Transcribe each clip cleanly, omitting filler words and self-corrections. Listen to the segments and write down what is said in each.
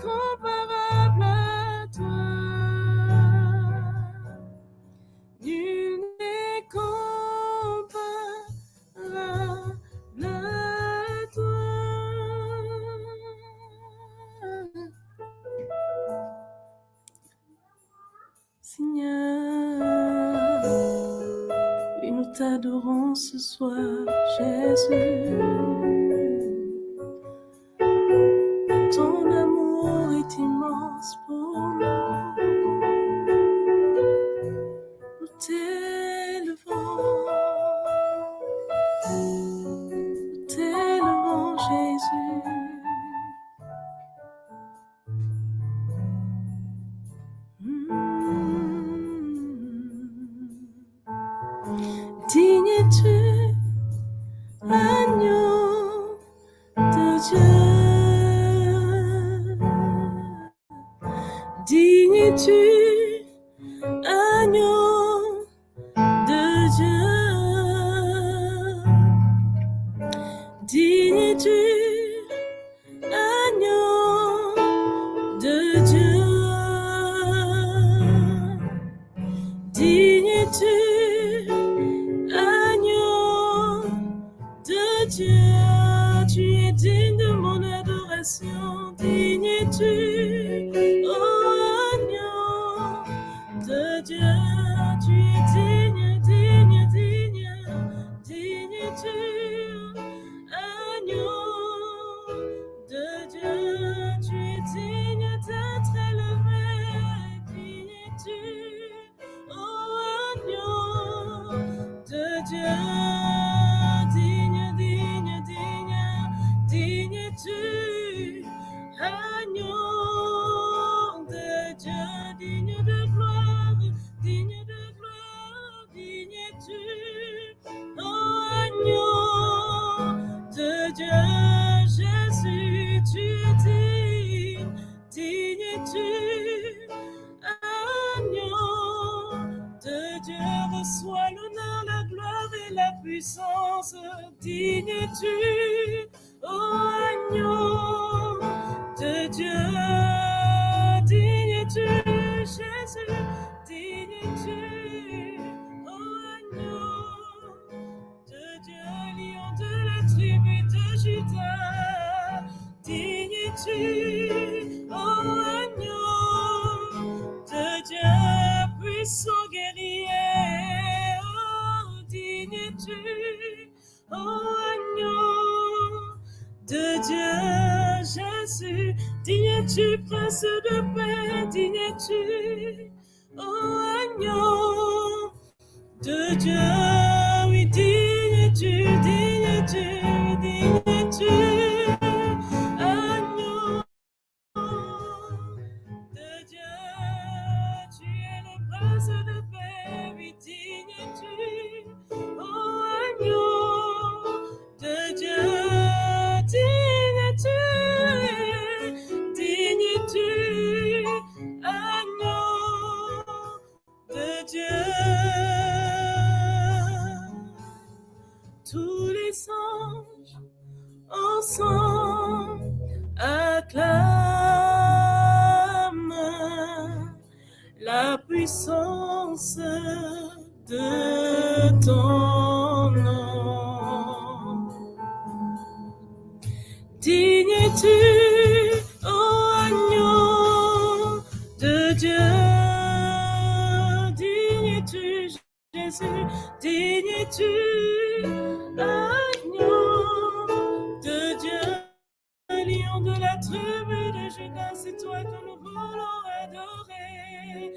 comparable à toi. Nul n'est comparable à toi. Seigneur, et nous t'adorons ce soir, Jésus. Ton amour est immense pour nous. Nous t'élevons, Jésus. Digne es-tu, agneau de Dieu. Digne es-tu, agneau de Dieu. Digne es-tu, agneau de Dieu. Digne es-tu, agneau de Dieu. Tu es digne de mon adoration. Digne es-tu, de Dieu, tu es digne, digne, digne, digne es-tu, agneau de Dieu, tu es digne d'être élevé, digne es-tu, agneau de Dieu, digne, digne, digne, digne es-tu, agneau de Dieu, digne de gloire, digne es-tu, agneau de Dieu, Jésus, tu es digne, digne es-tu, agneau de Dieu, reçois l'honneur, la gloire et la puissance, digne es-tu, agneau de Dieu, digne es-tu, Jésus, digne es-tu, agneau de Dieu, lion de la tribu de Juda, digne es-tu, agneau de Dieu, puissant guerrier, digne es-tu, agneau de Dieu, Jésus, digne es-tu, prince de paix, digne es-tu, agneau de Dieu, oui, digne es-tu, digne es-tu, digne es-tu, agneau de Dieu, tu es le prince de paix, oui, digne es-tu, agneau de Dieu, digne es-tu, digne es-tu, agneau de Dieu. Tous les anges ensemble acclament la puissance de ton nom. Digne es-tu, agneau de Dieu, digne es-tu, Jésus, digne es-tu, agneau de Dieu, lion de la tribu de Juda, c'est toi que nous voulons adorer.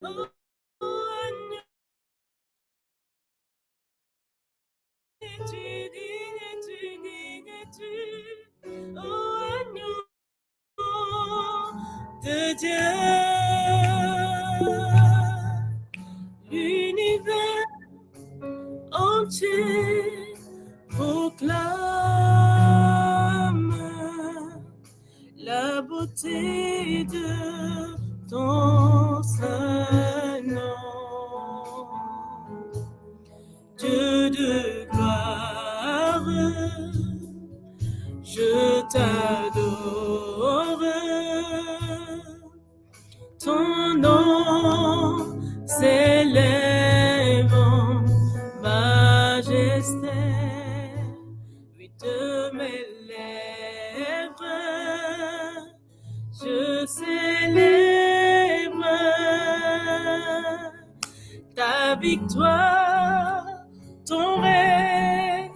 Oh, agneau, digne es-tu, digne es-tu, oh, agneau de Dieu. L'univers entier proclame la beauté de ton saint nom. Dieu de gloire, je t'adore. ton nom s'élève en majesté. Oui, de mes lèvres, je célèbre ta victoire, ton règne,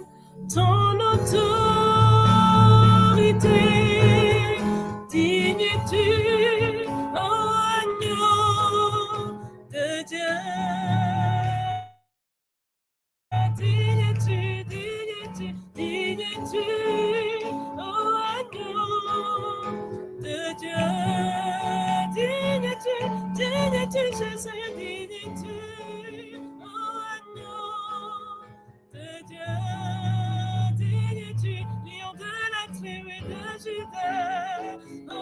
ton autorité. Digne es-tu, ô agneau de Dieu. Digne es-tu, digne es-tu, ô agneau de Dieu. Digne es-tu, Jésus, digne es-tu, ô agneau de Dieu. Digne es-tu, lion de la tribu de Juda, ô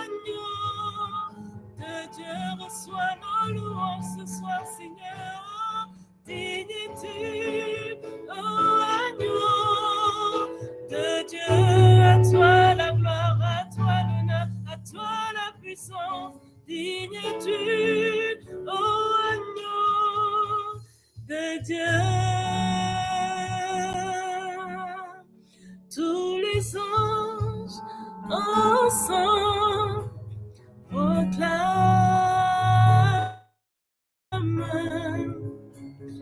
agneau de Dieu. Reçois nos louanges ce soir, Seigneur. Digne es-tu, ô agneau de Dieu. À toi la gloire, à toi l'honneur, à toi la puissance. Digne es-tu, ô agneau de Dieu. Tous les anges ensemble proclament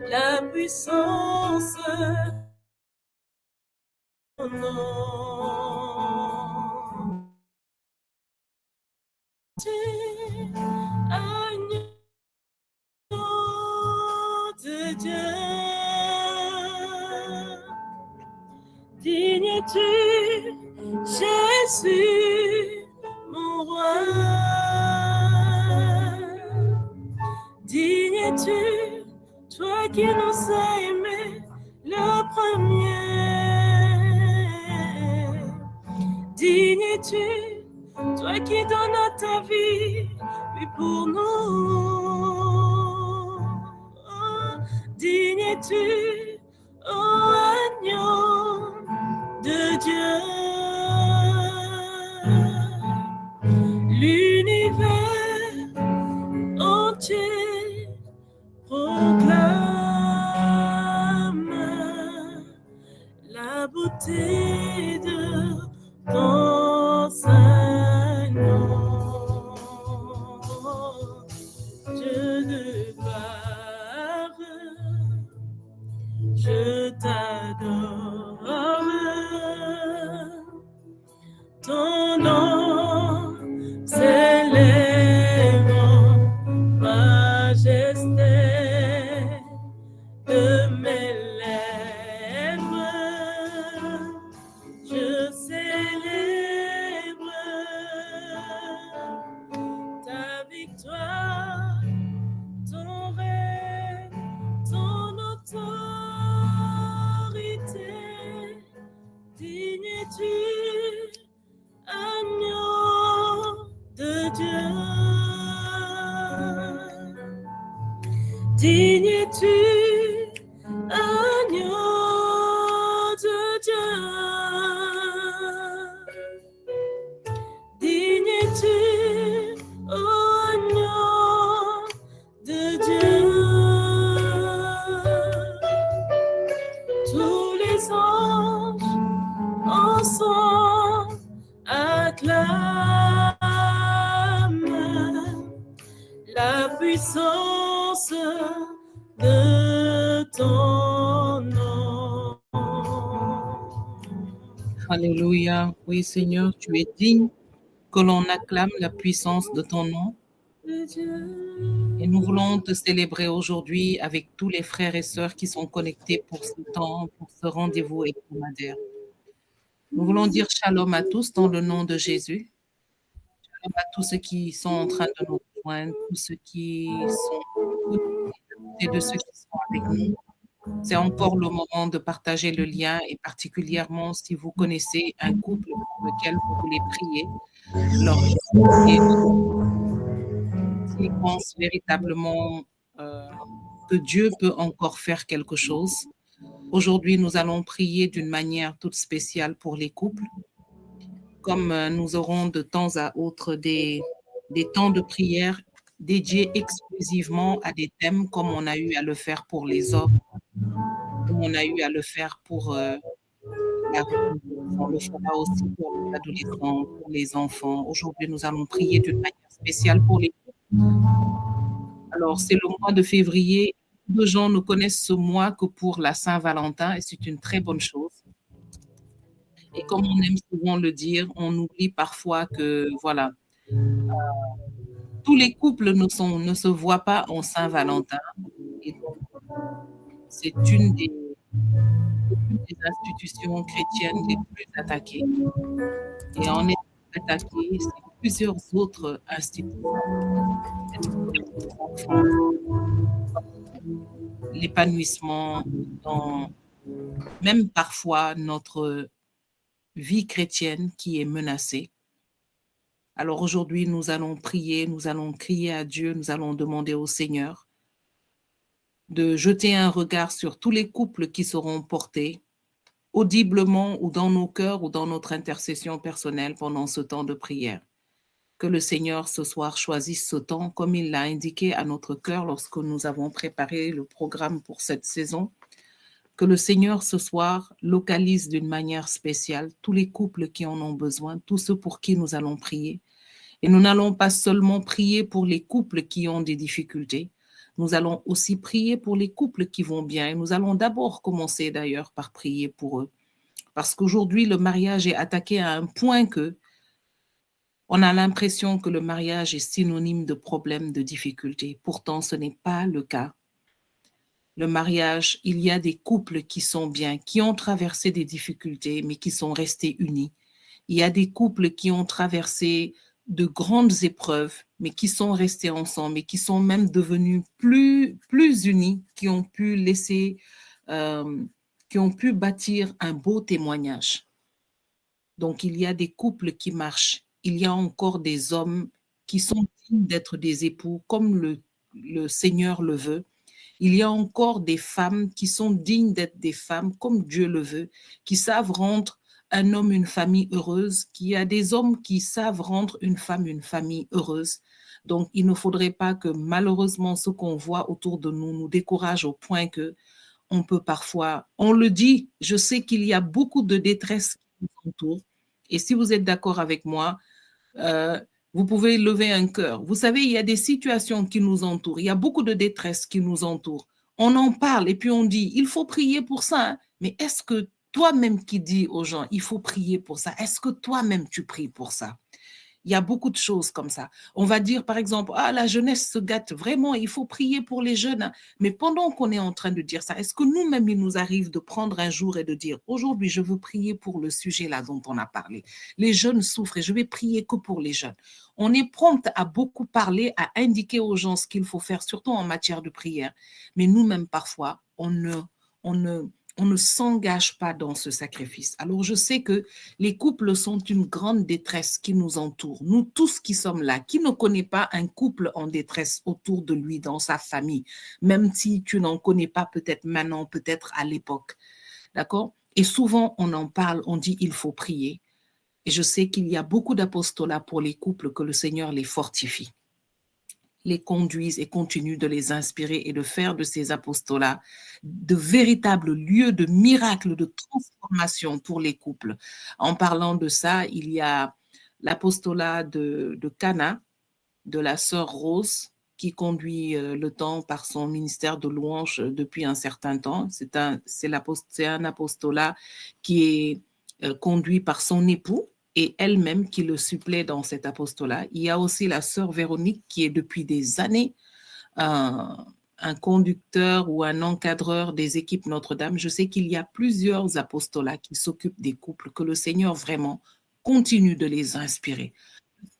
la puissance de ton nom. Agneau de Dieu. Digne es-tu, Jésus, mon roi. Digne es-tu, toi qui nous as aimés le premier. Digne es-tu, toi qui donnes ta vie, oui, pour nous. Oh, digne es-tu, ô agneau de Dieu. L'univers entier proclame la beauté de ton saint nom. Je te gloire, je t'adore. Ton nom s'élève en majesté. De mes lèvres, je célèbre ta victoire, ton règne, ton autorité. Digne es-tu, agneau de Dieu. Digne es-tu, agneau de Dieu. Digne es-tu, ô agneau de Dieu. Tous les anges ensemble acclament la puissance de ton nom. Alléluia. Oui, Seigneur, tu es digne que l'on acclame la puissance de ton nom. Et nous voulons te célébrer aujourd'hui avec tous les frères et sœurs qui sont connectés pour ce temps, pour ce rendez-vous hebdomadaire. Nous voulons dire shalom à tous dans le nom de Jésus. Shalom à tous ceux qui sont en train de nous rejoindre, tous ceux qui sont et de ceux qui sont avec nous. C'est encore le moment de partager le lien et particulièrement si vous connaissez un couple pour lequel vous voulez prier, s'ils pensent véritablement que Dieu peut encore faire quelque chose. Aujourd'hui, nous allons prier d'une manière toute spéciale pour les couples. Comme nous aurons de temps à autre des temps de prière dédié exclusivement à des thèmes comme on a eu à le faire pour les hommes, comme on a eu à le faire pour la reconnaissance. On le fera aussi pour les adolescents, pour les enfants. Aujourd'hui, nous allons prier d'une manière spéciale pour les couples. Alors, c'est le mois de février. Beaucoup de gens ne connaissent ce mois que pour la Saint-Valentin et c'est une très bonne chose. Et comme on aime souvent le dire, on oublie parfois que, voilà, tous les couples ne se voient pas en Saint-Valentin. Et donc, c'est une des institutions chrétiennes les plus attaquées. Et en étant attaquée, c'est plusieurs autres institutions, enfants, l'épanouissement dans même parfois notre vie chrétienne qui est menacée. Alors aujourd'hui, nous allons prier, nous allons crier à Dieu, nous allons demander au Seigneur de jeter un regard sur tous les couples qui seront portés audiblement ou dans nos cœurs ou dans notre intercession personnelle pendant ce temps de prière. Que le Seigneur ce soir choisisse ce temps comme il l'a indiqué à notre cœur lorsque nous avons préparé le programme pour cette saison. Que le Seigneur ce soir localise d'une manière spéciale tous les couples qui en ont besoin, tous ceux pour qui nous allons prier. Et nous n'allons pas seulement prier pour les couples qui ont des difficultés, nous allons aussi prier pour les couples qui vont bien. Et nous allons d'abord commencer d'ailleurs par prier pour eux. Parce qu'aujourd'hui, le mariage est attaqué à un point que on a l'impression que le mariage est synonyme de problèmes, de difficultés. Pourtant, ce n'est pas le cas. Le mariage, il y a des couples qui sont bien, qui ont traversé des difficultés, mais qui sont restés unis. Il y a des couples qui ont traversé de grandes épreuves, mais qui sont restés ensemble et qui sont même devenus plus unis, qui ont pu qui ont pu bâtir un beau témoignage. Donc, il y a des couples qui marchent. Il y a encore des hommes qui sont dignes d'être des époux, comme le Seigneur le veut. Il y a encore des femmes qui sont dignes d'être des femmes, comme Dieu le veut, qui savent rendre un homme une famille heureuse, qu'il y a des hommes qui savent rendre une femme une famille heureuse. Donc, il ne faudrait pas que malheureusement ce qu'on voit autour de nous nous décourage au point que on peut parfois, on le dit, je sais qu'il y a beaucoup de détresse qui nous entoure. Et si vous êtes d'accord avec moi, vous pouvez lever un cœur. Vous savez, il y a des situations qui nous entourent. Il y a beaucoup de détresse qui nous entoure. On en parle et puis on dit, il faut prier pour ça. Hein. Mais est-ce que toi-même qui dis aux gens, il faut prier pour ça, est-ce que toi-même tu pries pour ça? Il y a beaucoup de choses comme ça. On va dire, par exemple, ah, la jeunesse se gâte vraiment, il faut prier pour les jeunes. Hein. Mais pendant qu'on est en train de dire ça, est-ce que nous-mêmes, il nous arrive de prendre un jour et de dire, aujourd'hui, je veux prier pour le sujet là dont on a parlé. Les jeunes souffrent et je vais prier que pour les jeunes. On est prompt à beaucoup parler, à indiquer aux gens ce qu'il faut faire, surtout en matière de prière. Mais nous-mêmes, parfois, on ne s'engage pas dans ce sacrifice. Alors, je sais que les couples sont une grande détresse qui nous entoure. Nous tous qui sommes là, qui ne connaît pas un couple en détresse autour de lui, dans sa famille, même si tu n'en connais pas peut-être maintenant, peut-être à l'époque. D'accord? Et souvent, on en parle, on dit il faut prier. Et je sais qu'il y a beaucoup d'apostolats pour les couples, que le Seigneur les fortifie, les conduise et continue de les inspirer et de faire de ces apostolats de véritables lieux de miracles, de transformation pour les couples. En parlant de ça, il y a l'apostolat de Cana, de la sœur Rose, qui conduit le temps par son ministère de louange depuis un certain temps. C'est un apostolat qui est conduit par son époux, et elle-même qui le supplée dans cet apostolat. Il y a aussi la sœur Véronique qui est depuis des années un conducteur ou un encadreur des équipes Notre-Dame. Je sais qu'il y a plusieurs apostolats qui s'occupent des couples, que le Seigneur vraiment continue de les inspirer.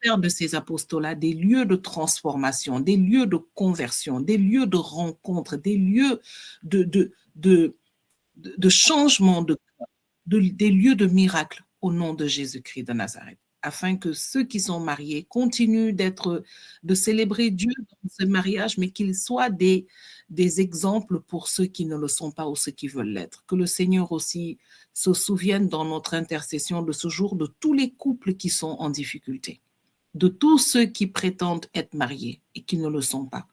Faire de ces apostolats des lieux de transformation, des lieux de conversion, des lieux de rencontre, des lieux de changement, des lieux de miracles au nom de Jésus-Christ de Nazareth, afin que ceux qui sont mariés continuent de célébrer Dieu dans ce mariage, mais qu'ils soient des exemples pour ceux qui ne le sont pas ou ceux qui veulent l'être. Que le Seigneur aussi se souvienne dans notre intercession de ce jour de tous les couples qui sont en difficulté. de tous ceux qui prétendent être mariés et qui ne le sont pas,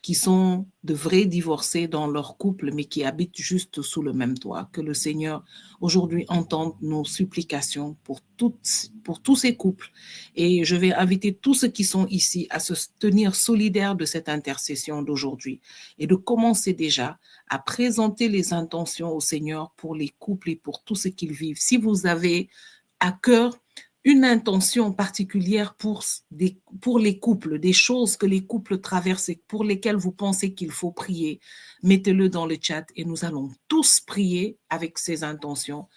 qui sont de vrais divorcés dans leur couple, mais qui habitent juste sous le même toit. Que le Seigneur aujourd'hui entende nos supplications pour tous ces couples. Et je vais inviter tous ceux qui sont ici à se tenir solidaires de cette intercession d'aujourd'hui et de commencer déjà à présenter les intentions au Seigneur pour les couples et pour tout ce qu'ils vivent. Si vous avez à cœur une intention particulière pour les couples, des choses que les couples traversent et pour lesquelles vous pensez qu'il faut prier, mettez-le dans le chat et nous allons tous prier avec ces intentions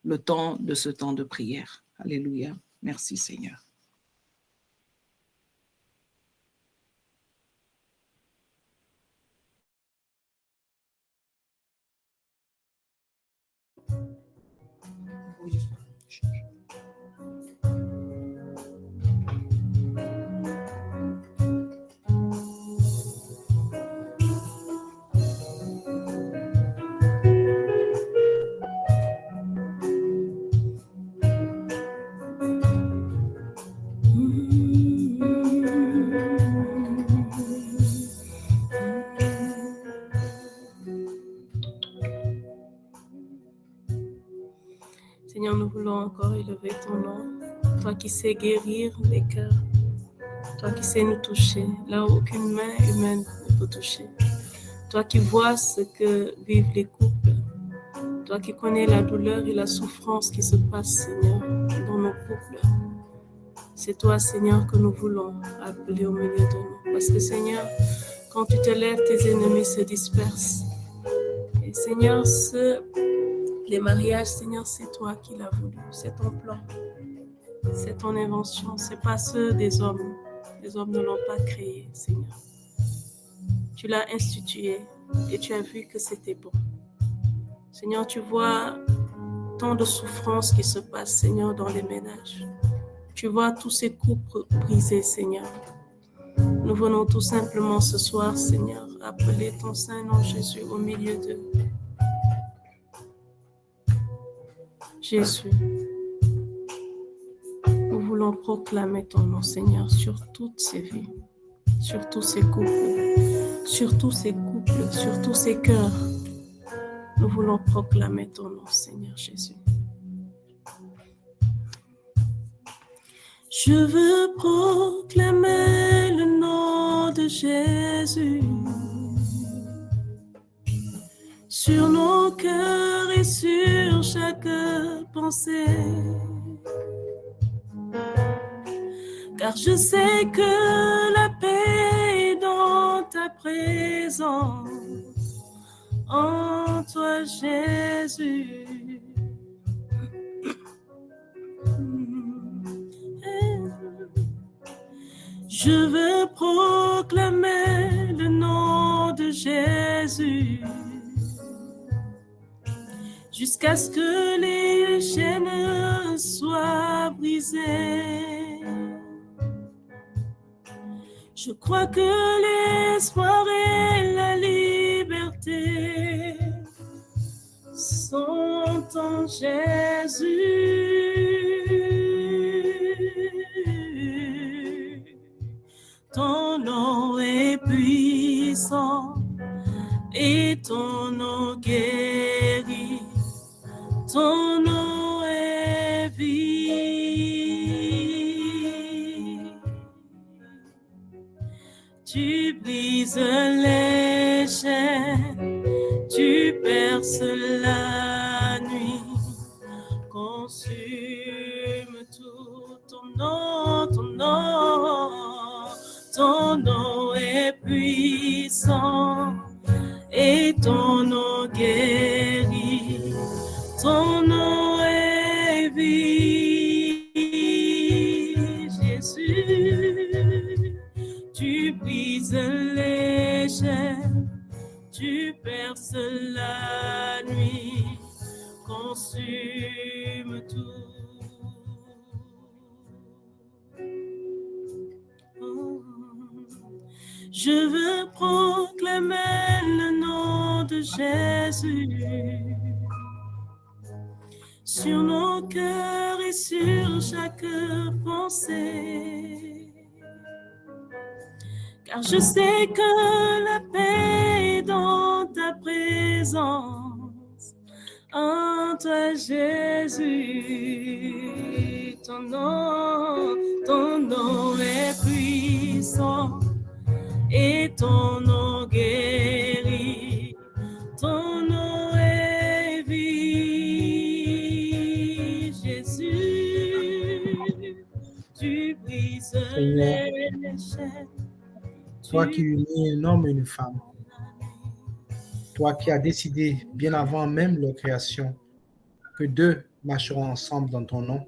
le temps de ce temps de prière. Alléluia. Merci Seigneur. Seigneur, nous voulons encore élever ton nom. Toi qui sais guérir les cœurs. Toi qui sais nous toucher là où aucune main humaine ne peut toucher. Toi qui vois ce que vivent les couples. Toi qui connais la douleur et la souffrance qui se passe, Seigneur, dans nos couples. C'est toi, Seigneur, que nous voulons appeler au milieu de nous. Parce que, Seigneur, quand tu te lèves, tes ennemis se dispersent. Et, Seigneur, les mariages, Seigneur, c'est toi qui l'as voulu. C'est ton plan. C'est ton invention. Ce n'est pas ceux des hommes. Les hommes ne l'ont pas créé, Seigneur. Tu l'as institué et tu as vu que c'était bon. Seigneur, tu vois tant de souffrances qui se passent, Seigneur, dans les ménages. Tu vois tous ces couples brisés, Seigneur. Nous venons tout simplement ce soir, Seigneur, appeler ton Saint-Nom Jésus au milieu d'eux. Jésus, nous voulons proclamer ton nom, Seigneur, sur toutes ces vies, sur tous ces couples, sur tous ces cœurs. Nous voulons proclamer ton nom, Seigneur Jésus. Je veux proclamer le nom de Jésus sur nos cœurs et sur chaque pensée. Car je sais que la paix est dans ta présence, en toi Jésus. Je veux proclamer le nom de Jésus jusqu'à ce que les chaînes soient brisées. Je crois que l'espoir et la liberté sont en Jésus. Ton nom est puissant et ton nom guérit. Ton nom est vie. Tu brises les chaînes, tu perces la nuit, consume tout ton nom, ton nom. Ton nom est puissant et ton nom guérit. Ton nom est vie, Jésus. Tu brises les chaînes, tu perces la nuit, consume tout. Je veux proclamer le nom de Jésus sur nos cœurs et sur chaque pensée. car je sais que la paix est dans ta présence. En toi, Jésus, ton nom est puissant et ton nom guérit. Ton nom est vie, Jésus. Tu brises les chaînes. Toi qui unis un homme et une femme, toi qui as décidé bien avant même leur création que deux marcheront ensemble dans ton nom,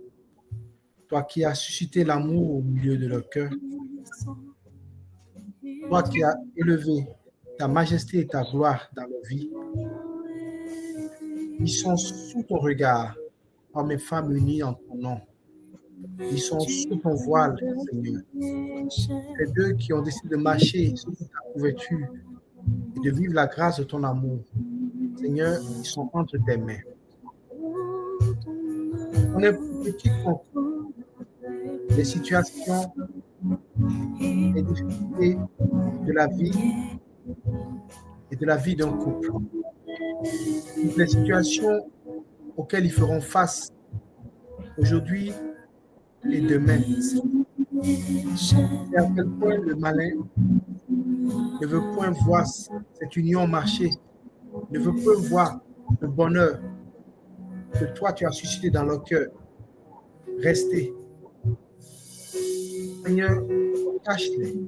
toi qui as suscité l'amour au milieu de leur cœur, toi qui as élevé ta majesté et ta gloire dans leur vie, ils sont sous ton regard, hommes et femmes unis en ton nom. Ils sont sous ton voile, Seigneur. Les deux qui ont décidé de marcher sous ta couverture et de vivre la grâce de ton amour. Seigneur, ils sont entre tes mains. On est petit contre les situations, les difficultés de la vie et de la vie d'un couple. Les situations auxquelles ils feront face aujourd'hui et demain. Et à quel point le malin ne veut point voir cette union marcher, ne veut point voir le bonheur que toi tu as suscité dans leur cœur rester. Seigneur, cache-les.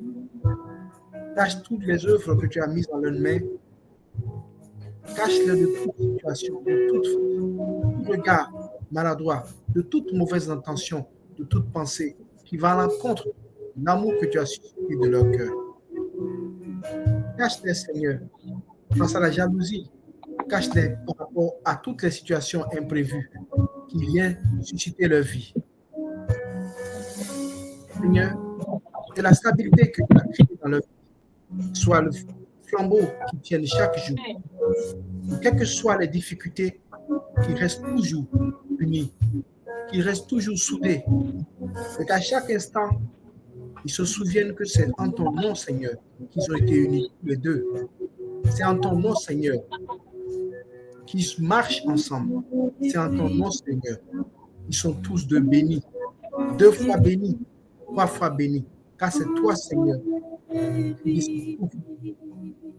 Cache toutes les œuvres que tu as mises dans leurs mains. Cache-les de toute situation, de tout regard maladroit, de toute mauvaise intention, de toute pensée qui va à l'encontre de l'amour que tu as suscité de leur cœur. Cache-les, Seigneur, face à la jalousie. Cache-les par rapport à toutes les situations imprévues qui viennent susciter leur vie. Seigneur, que la stabilité que tu as créée dans leur vie soit le flambeau qui tienne chaque jour. Et quelles que soient les difficultés, qu'ils restent toujours unis, qu'ils restent toujours soudés. Et qu'à chaque instant, ils se souviennent que c'est en ton nom, Seigneur, qu'ils ont été unis, les deux. C'est en ton nom, Seigneur, qu'ils marchent ensemble. C'est en ton nom, Seigneur. Ils sont tous deux bénis. 2 fois bénis, 3 fois bénis. Car c'est toi, Seigneur, qui dis tout.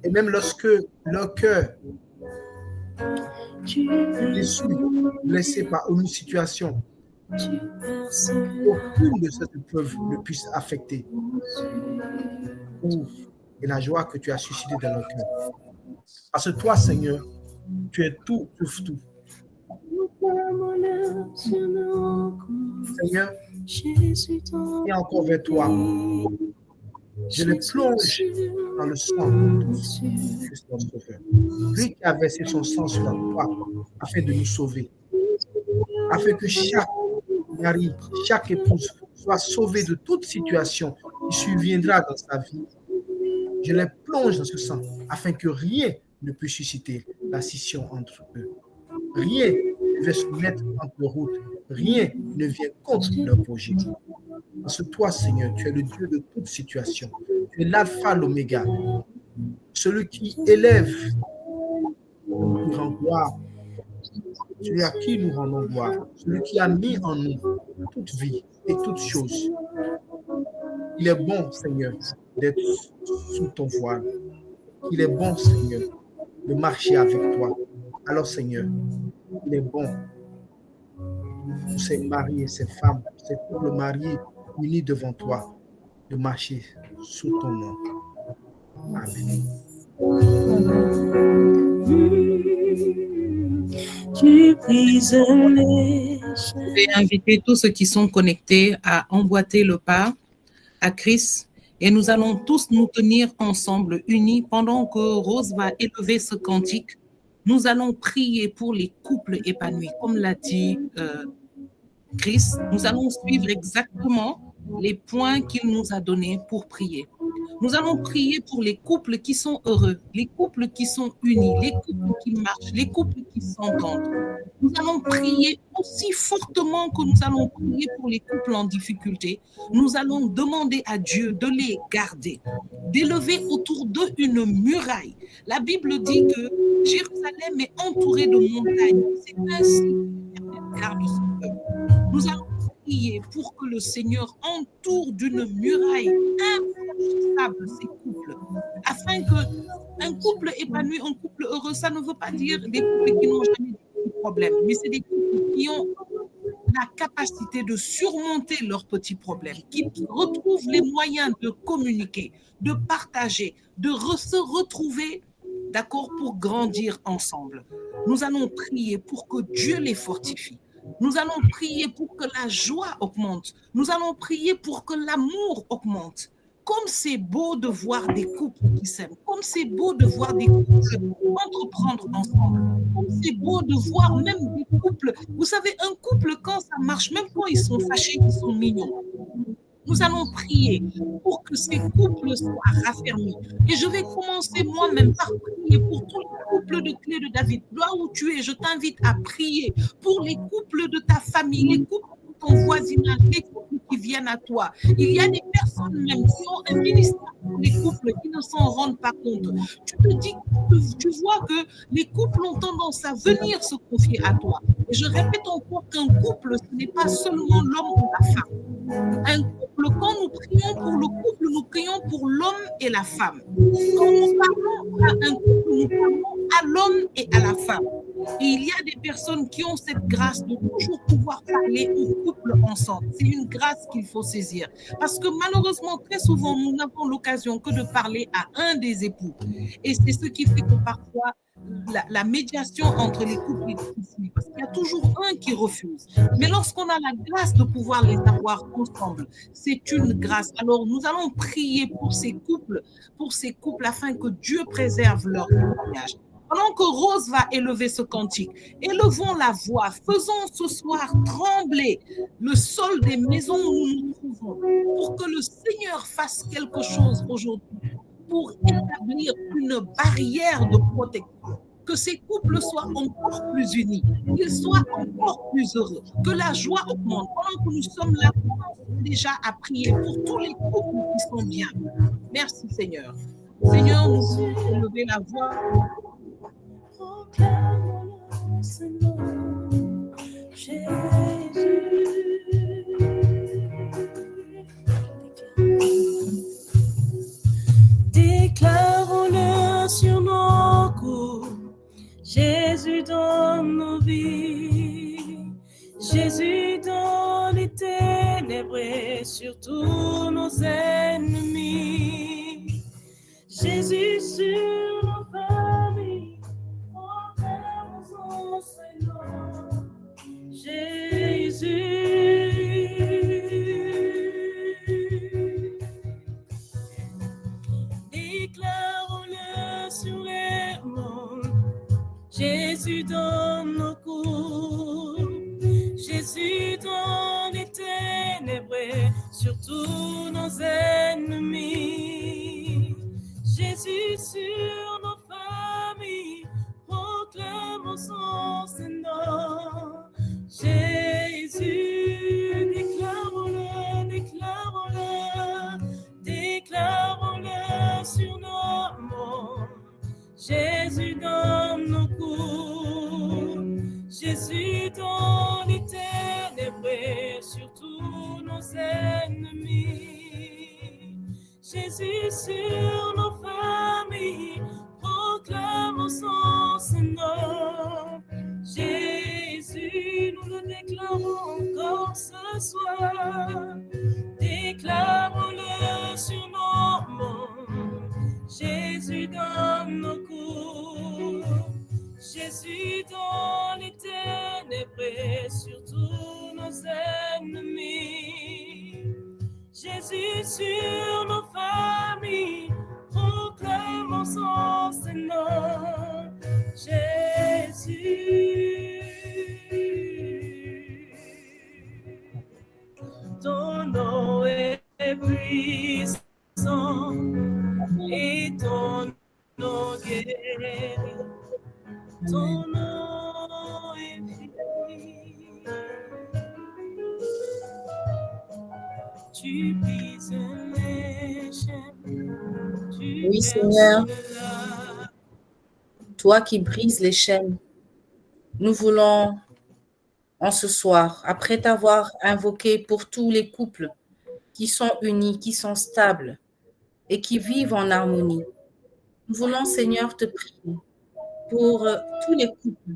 Et même lorsque leur cœur est déçu, blessé par une situation, aucune de ces épreuves ne puisse affecter. Et la joie que tu as suscitée dans leur cœur. Parce que toi, Seigneur, tu es tout, tout. Seigneur, et encore vers toi, je les plonge dans le sang de Christ notre Sauveur. Lui qui a versé son sang sur la croix afin de nous sauver, afin que chaque mari, chaque épouse soit sauvé de toute situation qui surviendra dans sa vie. Je les plonge dans ce sang afin que rien ne puisse susciter la scission entre eux. Rien ne va se mettre en route. Rien ne vient contre leur projet. Parce que toi, Seigneur, tu es le Dieu de toute situation. Tu es l'alpha, l'oméga. Celui qui élève nous rend gloire. Celui à qui nous rendons gloire. Celui qui a mis en nous toute vie et toute chose. Il est bon, Seigneur, d'être sous ton voile. Il est bon, Seigneur, de marcher avec toi. Alors, Seigneur, il est bon pour ces maris et ces femmes, ces couples mariés unis devant toi, de marcher sous ton nom. Amen. Je vais inviter tous ceux qui sont connectés à emboîter le pas à Christ et nous allons tous nous tenir ensemble, unis, pendant que Rose va élever ce cantique. Nous allons prier pour les couples épanouis, comme l'a dit Christ. Nous allons suivre exactement les points qu'il nous a donnés pour prier. Nous allons prier pour les couples qui sont heureux, les couples qui sont unis, les couples qui marchent, les couples qui s'entendent. Nous allons prier aussi fortement que nous allons prier pour les couples en difficulté. Nous allons demander à Dieu de les garder, d'élever autour d'eux une muraille. La Bible dit que Jérusalem est entourée de montagnes. C'est ainsi que l'Éternel garde son peuple. Nous allons prier pour que le Seigneur entoure d'une muraille infranchissable ces couples, afin qu'un couple épanoui, un couple heureux, ça ne veut pas dire des couples qui n'ont jamais de problèmes, mais c'est des couples qui ont la capacité de surmonter leurs petits problèmes, qui retrouvent les moyens de communiquer, de partager, de se retrouver, d'accord, pour grandir ensemble. Nous allons prier pour que Dieu les fortifie. Nous allons prier pour que la joie augmente. Nous allons prier pour que l'amour augmente. Comme c'est beau de voir des couples qui s'aiment, comme c'est beau de voir des couples entreprendre ensemble, comme c'est beau de voir même des couples. Vous savez, un couple, quand ça marche, même quand ils sont fâchés, ils sont mignons. Nous allons prier pour que ces couples soient raffermis. Et je vais commencer moi-même par prier pour tous les couples de Clé de David. Là où tu es, je t'invite à prier pour les couples de ta famille, les couples de ton voisinage, les couples qui viennent à toi. Il y a des personnes même qui ont un ministère pour les couples qui ne s'en rendent pas compte. Tu te dis, tu vois que les couples ont tendance à venir se confier à toi. Et je répète encore qu'un couple, ce n'est pas seulement l'homme ou la femme. Un couple, quand nous prions pour le couple, nous prions pour l'homme et la femme. Quand nous parlons à un couple, nous parlons à l'homme et à la femme. Et il y a des personnes qui ont cette grâce de toujours pouvoir parler au couple ensemble. C'est une grâce qu'il faut saisir. Parce que malheureusement, très souvent, nous n'avons l'occasion que de parler à un des époux. Et c'est ce qui fait que parfois, la médiation entre les couples est difficile parce qu'il y a toujours un qui refuse. Mais lorsqu'on a la grâce de pouvoir les avoir ensemble, c'est une grâce. Alors nous allons prier pour ces couples afin que Dieu préserve leur mariage. Pendant que Rose va élever ce cantique, élevons la voix, faisons ce soir trembler le sol des maisons où nous nous trouvons pour que le Seigneur fasse quelque chose aujourd'hui, pour établir une barrière de protection, que ces couples soient encore plus unis, qu'ils soient encore plus heureux, que la joie augmente. Pendant que nous sommes là, commençons déjà à prier pour tous les couples qui sont bien. Merci Seigneur. Seigneur, nous voulons élever la voix. Déclarons-le sur nos coups, Jésus dans nos vies, Jésus dans les ténèbres et sur tous nos ennemis, Jésus sur nos familles, proclamons son nom, Jésus. Déclarons-le sur les monts, Jésus dans nos cours, Jésus dans les ténèbres, sur tous nos ennemis, Jésus sur nos familles, proclamons son nom, Jésus, déclarons-le, déclarons-le, déclarons-le sur nos monts, Jésus dans nos cours, Jésus dans les ténèbres, sur tous nos ennemis, Jésus sur nos familles, proclamons son nom, Jésus, nous le déclarons encore ce soir, déclarons-le sur nos monts, Jésus dans nos cours, Jésus dans les ténèbres, sur tous nos ennemis, Jésus sur nos familles, proclamons son nom, Jésus. Ton nom est puissant. puissant et ton nom guérit. Ton nom est puissant. Tu brises les chaînes. Oui, Seigneur, toi qui brises les chaînes, nous voulons, en ce soir, après t'avoir invoqué pour tous les couples qui sont unis, qui sont stables et qui vivent en harmonie, nous voulons, Seigneur, te prier pour tous les couples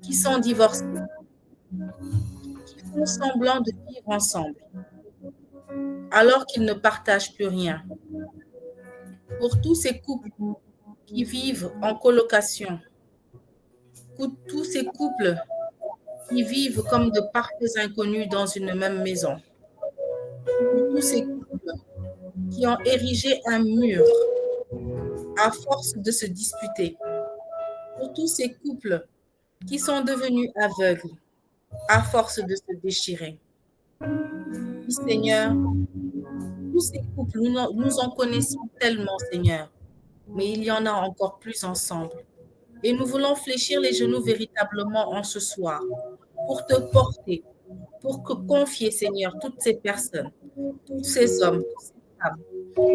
qui sont divorcés, qui font semblant de vivre ensemble, alors qu'ils ne partagent plus rien. Pour tous ces couples qui vivent en colocation, pour tous ces couples qui vivent comme de parfaits inconnus dans une même maison, pour tous ces couples qui ont érigé un mur à force de se disputer, pour tous ces couples qui sont devenus aveugles à force de se déchirer. Oui, Seigneur, tous ces couples, nous en connaissons tellement, Seigneur, mais il y en a encore plus ensemble. Et nous voulons fléchir les genoux véritablement en ce soir pour te porter, pour confier, Seigneur, toutes ces personnes, tous ces hommes, toutes ces femmes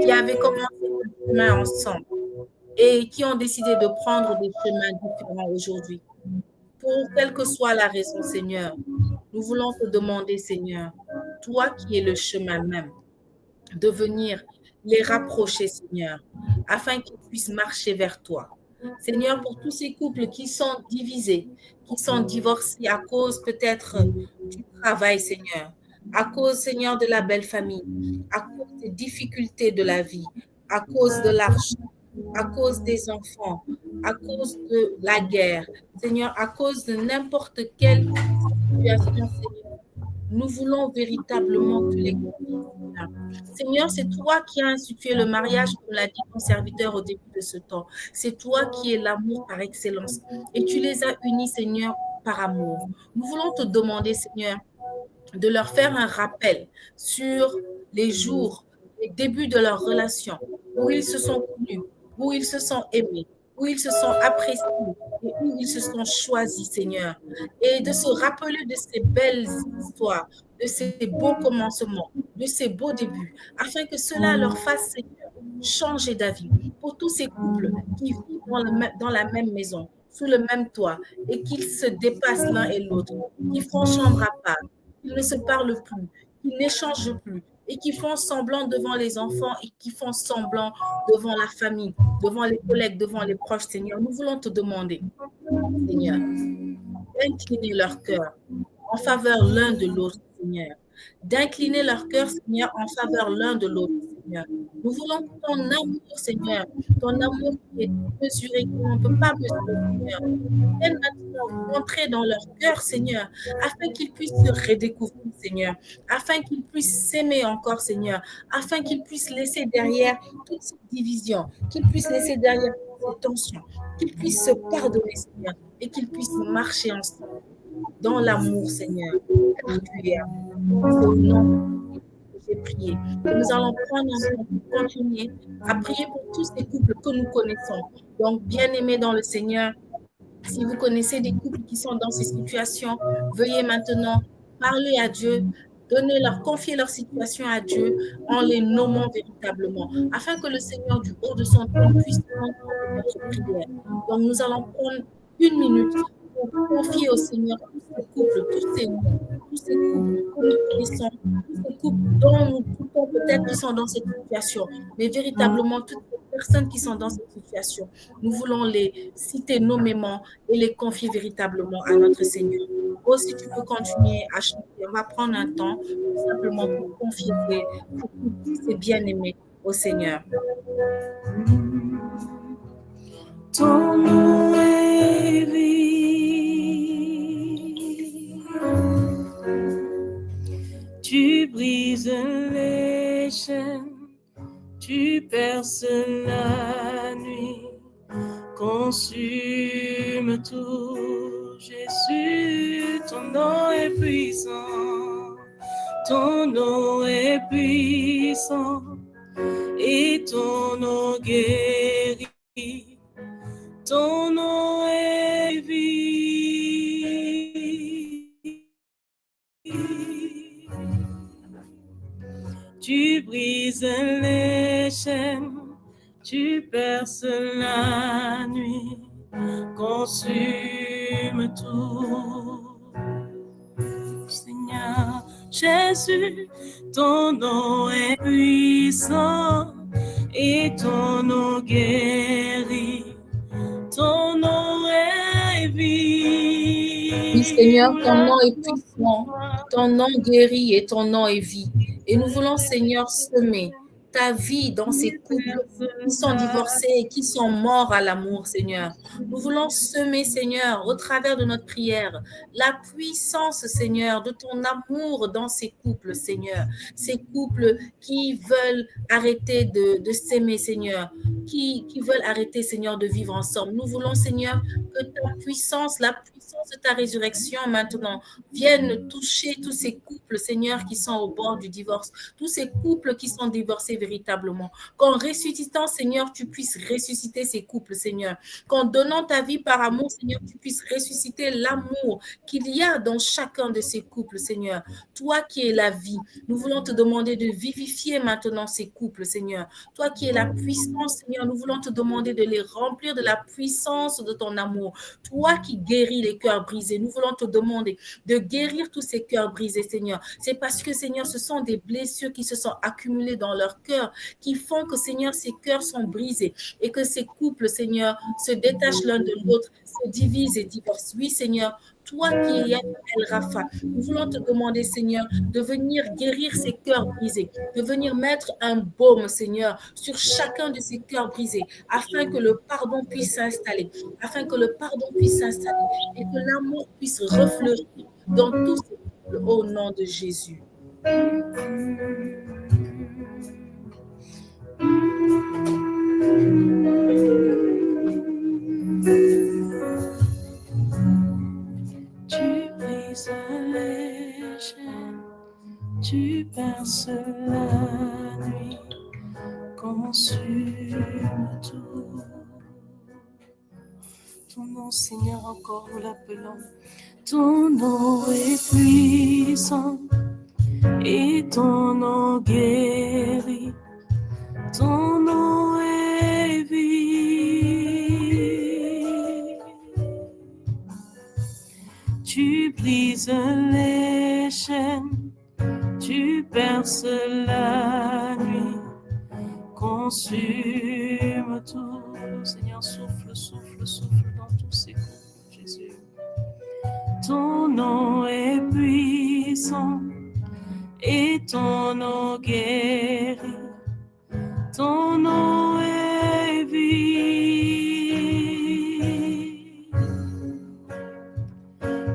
qui avaient commencé le chemin ensemble et qui ont décidé de prendre des chemins différents aujourd'hui. Pour quelle que soit la raison, Seigneur, nous voulons te demander, Seigneur, toi qui es le chemin même, de venir les rapprocher, Seigneur, afin qu'ils puissent marcher vers toi. Seigneur, pour tous ces couples qui sont divisés, qui sont divorcés à cause peut-être du travail, Seigneur, à cause, Seigneur, de la belle famille, à cause des difficultés de la vie, à cause de l'argent, à cause des enfants, à cause de la guerre, Seigneur, à cause de n'importe quelle situation, Seigneur. Nous voulons véritablement que les Seigneur, c'est toi qui as institué le mariage, comme l'a dit ton serviteur au début de ce temps. C'est toi qui es l'amour par excellence. Et tu les as unis, Seigneur, par amour. Nous voulons te demander, Seigneur, de leur faire un rappel sur les jours, les débuts de leur relation, où ils se sont connus, où ils se sont aimés, où ils se sont appréciés et où ils se sont choisis, Seigneur. Et de se rappeler de ces belles histoires, de ces beaux commencements, de ces beaux débuts, afin que cela leur fasse, Seigneur, changer d'avis. Pour tous ces couples qui vivent dans la même maison, sous le même toit, et qu'ils se dépassent l'un et l'autre, qui font chambre à part, qu'ils ne se parlent plus, qu'ils n'échangent plus, et qui font semblant devant les enfants et qui font semblant devant la famille, devant les collègues, devant les proches, Seigneur. Nous voulons te demander, Seigneur, d'incliner leur cœur en faveur l'un de l'autre, Seigneur. D'incliner leur cœur, Seigneur, en faveur l'un de l'autre, Seigneur. Nous voulons ton amour, Seigneur, ton amour qui est mesuré, qu'on ne peut pas mesurer, Seigneur. Viens maintenant rentrer dans leur cœur, Seigneur, afin qu'ils puissent se redécouvrir, Seigneur, afin qu'ils puissent s'aimer encore, Seigneur, afin qu'ils puissent laisser derrière toutes ces divisions, qu'ils puissent laisser derrière toutes ces tensions, qu'ils puissent se pardonner, Seigneur, et qu'ils puissent marcher ensemble dans l'amour, Seigneur. Car tu es amour. C'est au nom que j'ai prié. Et nous allons prendre un temps pour continuer à prier pour tous ces couples que nous connaissons. Donc, bien-aimés dans le Seigneur, si vous connaissez des couples qui sont dans ces situations, veuillez maintenant parler à Dieu, confier leur situation à Dieu en les nommant véritablement, afin que le Seigneur du haut de son trône puisse entendre notre prière. Donc, nous allons prendre 1 minute pour confier au Seigneur tous ces couples, tous ces couples que nous connaissons, tous ces couples dont nous doutons peut-être qui sont dans cette situation, mais véritablement toutes les personnes qui sont dans cette situation, nous voulons les citer nommément et les confier véritablement à notre Seigneur. Si tu peux continuer à chanter, on va prendre un temps tout simplement pour confier ces bien-aimés au Seigneur. Ton nom est vie. Tu brises les chaînes, tu perces la nuit, consume tout. Jésus, ton nom est puissant, ton nom est puissant. et ton nom guérit, ton nom est vie. Tu brises les chaînes, tu perces la nuit, consume tout. Seigneur Jésus, ton nom est puissant et ton nom guérit, ton nom est vie. Oui, Seigneur, ton nom est puissant, ton nom guérit et ton nom est vie. Et nous voulons, Seigneur, semer ta vie dans ces couples qui sont divorcés et qui sont morts à l'amour, Seigneur. Nous voulons semer, Seigneur, au travers de notre prière, la puissance, Seigneur, de ton amour dans ces couples, Seigneur. Ces couples qui veulent arrêter de s'aimer, Seigneur, qui veulent arrêter, Seigneur, de vivre ensemble. Nous voulons, Seigneur, que ta puissance, la puissance de ta résurrection maintenant vienne toucher tous ces couples, Seigneur, qui sont au bord du divorce, tous ces couples qui sont divorcés véritablement. Qu'en ressuscitant, Seigneur, tu puisses ressusciter ces couples, Seigneur. Qu'en donnant ta vie par amour, Seigneur, tu puisses ressusciter l'amour qu'il y a dans chacun de ces couples, Seigneur. Toi qui es la vie, nous voulons te demander de vivifier maintenant ces couples, Seigneur. Toi qui es la puissance, Seigneur, nous voulons te demander de les remplir de la puissance de ton amour. Toi qui guéris les cœurs brisés, nous voulons te demander de guérir tous ces cœurs brisés, Seigneur. C'est parce que, Seigneur, ce sont des blessures qui se sont accumulées dans leur cœur, qui font que, Seigneur, ces cœurs sont brisés et que ces couples, Seigneur, se détachent l'un de l'autre, se divisent et divorcent. Oui, Seigneur, toi qui es El Rapha, nous voulons te demander, Seigneur, de venir guérir ces cœurs brisés, de venir mettre un baume, Seigneur, sur chacun de ces cœurs brisés, afin que le pardon puisse s'installer, afin que le pardon puisse s'installer et que l'amour puisse refleurir dans tous ces couples au nom de Jésus. Tu brises les chaînes, tu perces la nuit, consume tout. Ton nom, Seigneur, encore nous l'appelons. Ton nom est puissant et ton nom guérit, ton nom est vie. Tu brises les chaînes, tu perces la nuit, consume tout. Seigneur, souffle, souffle, souffle dans tous ces couples, Jésus. Ton nom est puissant et ton nom guérit, ton nom est vie.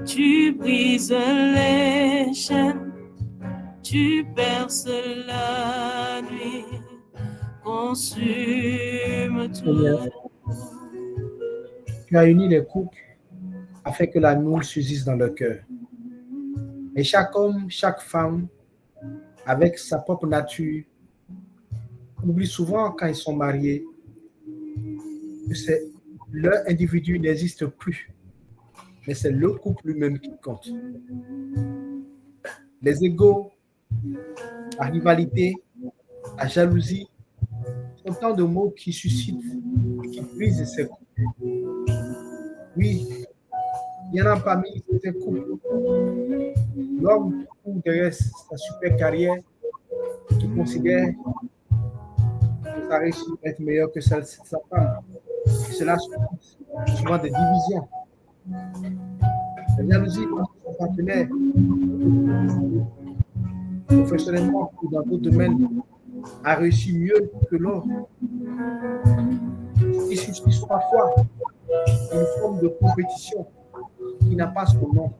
Tu brises les chaînes, tu perces la nuit, consume tout. Tu as uni les couples afin que l'amour subsiste dans leur cœur. Et chaque homme, chaque femme, avec sa propre nature, oublie souvent quand ils sont mariés que leur individu n'existe plus, mais c'est le couple lui-même qui compte. Les égos, la rivalité, la jalousie, sont autant de mots qui suscitent et qui brisent ces couples. Oui, il y en a parmi ces couples. L'homme court derrière sa super carrière qui considère que sa réussite va être meilleure que celle de sa femme. Et cela suscite souvent des divisions. La jalousie dans son partenaire, professionnellement ou dans d'autres domaines, a réussi mieux que l'autre. Il suscite parfois une forme de compétition qui n'a pas son nom.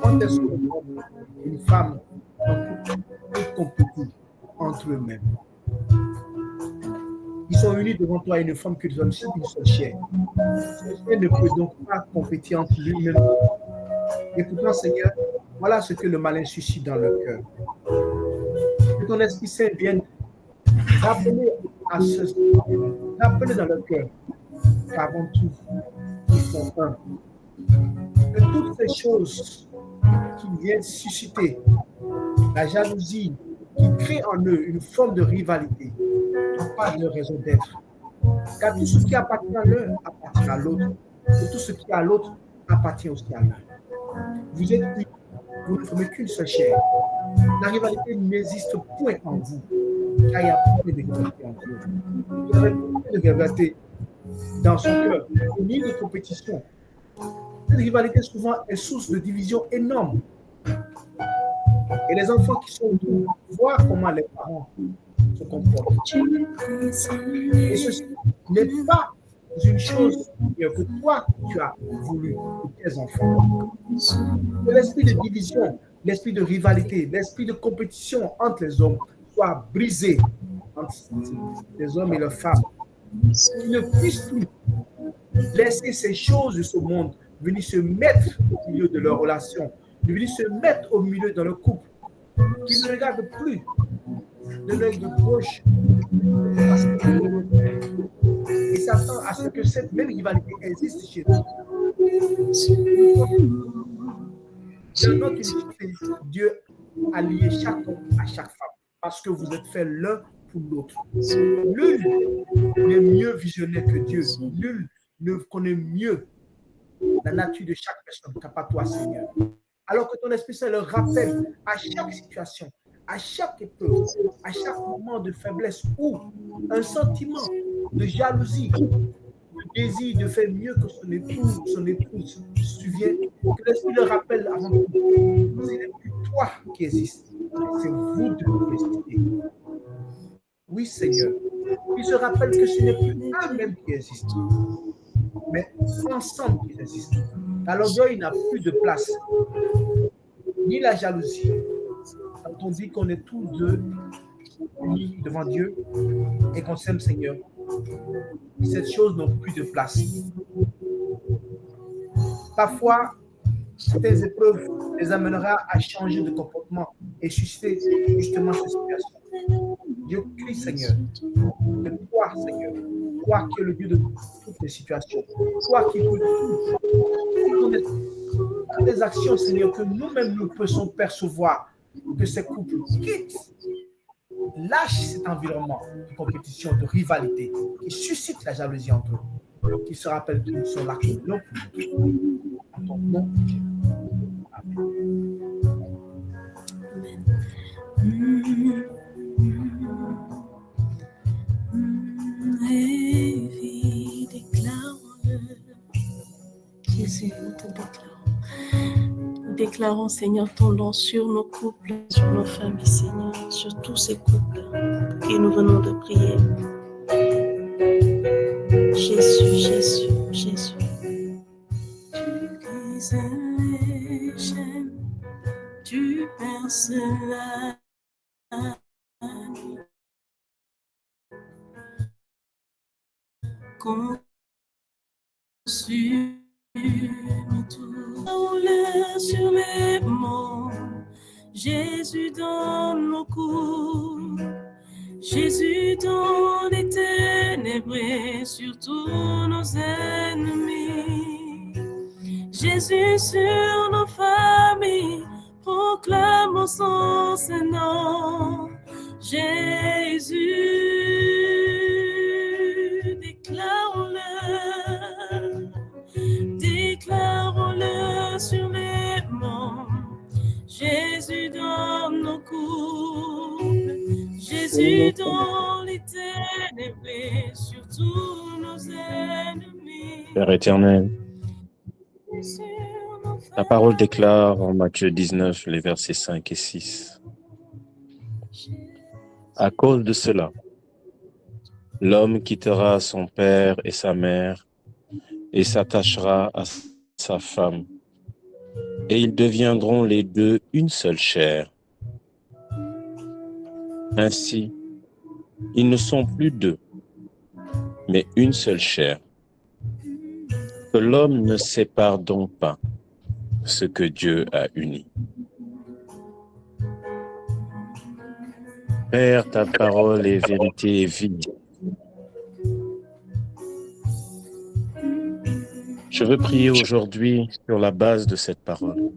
Comment est-ce qu'un homme, une femme, un couple peuvent compétir entre eux-mêmes? Ils sont unis devant toi, une femme qui donne une seule chair. Cette chair ne peut donc pas compétir entre lui-même. Et pourtant, Seigneur, voilà ce que le malin suscite dans leur cœur. Que ton Esprit Saint vienne Rappelez à ceux, rappelez dans leur cœur qu'avant tout, ils sont un. Que toutes ces choses qui viennent susciter la jalousie, qui crée en eux une forme de rivalité, n'ont pas de raison d'être. Car tout ce qui appartient à l'un appartient à l'autre. Et tout ce qui est à l'autre appartient aussi à l'un. Vous êtes unis, vous ne formez qu'une seule chair. La rivalité n'existe point en vous, car il y a point de rivalité en vous. Vous avez point de rivalité dans son cœur, ni de compétition. Cette rivalité souvent est source de division énorme. Et les enfants qui sont autour voient comment les parents se comportent. Et ceci n'est pas une chose que toi, tu as voulu pour tes enfants. L'esprit de division, l'esprit de rivalité, l'esprit de compétition entre les hommes soit brisé entre les hommes et leurs femmes. Qu'ils ne puissent plus laisser ces choses de ce monde venir se mettre au milieu de leur relation, venir se mettre au milieu de leur couple. Qu'ils ne regardent plus de l'œil de gauche et s'attend à ce que cette même rivalité existe chez nous. Dans notre unité, Dieu a lié chaque homme à chaque femme parce que vous êtes faits l'un pour l'autre. Nul n'est mieux visionnaire que Dieu. Nul ne connaît mieux la nature de chaque personne qu'à part toi, Seigneur. Alors que ton Esprit Saint leur rappelle à chaque situation, à chaque épreuve, à chaque moment de faiblesse ou un sentiment de jalousie, le désir de faire mieux que son épouse se souvient, que l'Esprit leur rappelle avant tout, ce n'est plus toi qui existe, c'est vous deux qui existez. Oui, Seigneur, il se rappelle que ce n'est plus eux-mêmes qui existent, mais ensemble qu'ils existent. Car l'orgueil n'a plus de place, ni la jalousie. Quand on dit qu'on est tous deux unis devant Dieu et qu'on s'aime, Seigneur, cette chose n'a plus de place. Parfois, tes épreuves les amènera à changer de comportement et susciter justement cette situation. Dieu crie, Seigneur, de toi, Seigneur, toi qui es le Dieu de toutes les situations, toi qui connais toutes les actions, Seigneur, que nous-mêmes nous pouvons percevoir, que ces couples quittent, lâchent cet environnement de compétition, de rivalité, qui suscite la jalousie entre eux, qui se rappellent qu'ils sont là pour l'un pour l'autre. En ton nom, Amen. Et déclarons-le. Jésus, nous te déclarons. Déclarons, Seigneur, ton nom sur nos couples, sur nos familles, Seigneur, sur tous ces couples que nous venons de prier. Jésus, Jésus, Jésus. Tu brises les chaînes, tu perces la nuit. Consume tout, roule sur les monts. Jésus dans nos coups, Jésus dans les ténèbres, sur tous nos ennemis. Jésus sur nos familles, proclamons son Saint-Nom. Jésus, déclarons-le sur les monts. Jésus dans nos couples, Jésus dans les ténèbres, sur tous nos ennemis. Père éternel, ta parole déclare en Matthieu 19, les versets 5 et 6. À cause de cela, l'homme quittera son père et sa mère et s'attachera à sa femme, et ils deviendront les deux une seule chair. Ainsi, ils ne sont plus deux, mais une seule chair. Que l'homme ne sépare donc pas ce que Dieu a uni. Père, ta parole est vérité et vie. Je veux prier aujourd'hui sur la base de cette parole.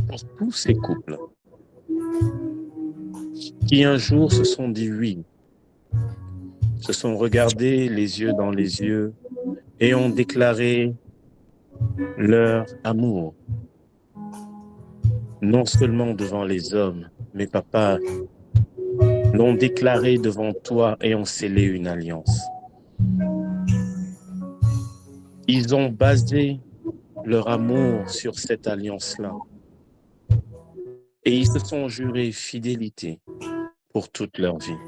Pour tous ces couples qui un jour se sont dit oui, se sont regardés les yeux dans les yeux et ont déclaré leur amour, non seulement devant les hommes, mais papa, l'ont déclaré devant toi et ont scellé une alliance. Ils ont basé leur amour sur cette alliance-là. Et ils se sont jurés fidélité pour toute leur vie.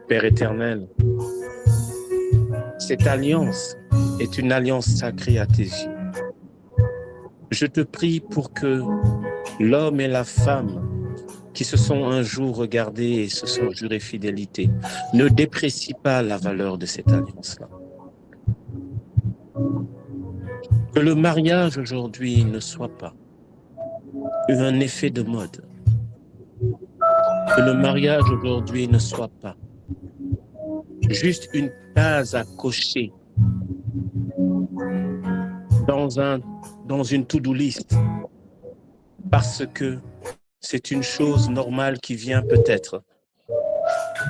Père éternel, cette alliance est une alliance sacrée à tes yeux. Je te prie pour que l'homme et la femme qui se sont un jour regardés et se sont jurés fidélité ne déprécient pas la valeur de cette alliance-là. Que le mariage aujourd'hui ne soit pas un effet de mode. Que le mariage aujourd'hui ne soit pas juste une case à cocher dans une to-do list parce que c'est une chose normale qui vient peut-être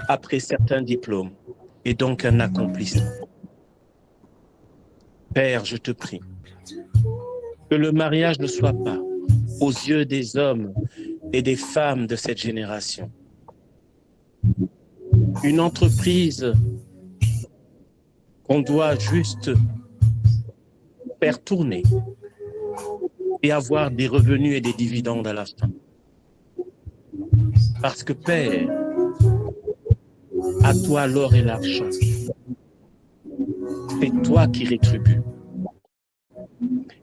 après certains diplômes et donc un accomplissement. Père, je te prie que le mariage ne soit pas aux yeux des hommes et des femmes de cette génération une entreprise qu'on doit juste faire tourner et avoir des revenus et des dividendes à la fin. Parce que Père, à toi l'or et l'argent, c'est toi qui rétribues.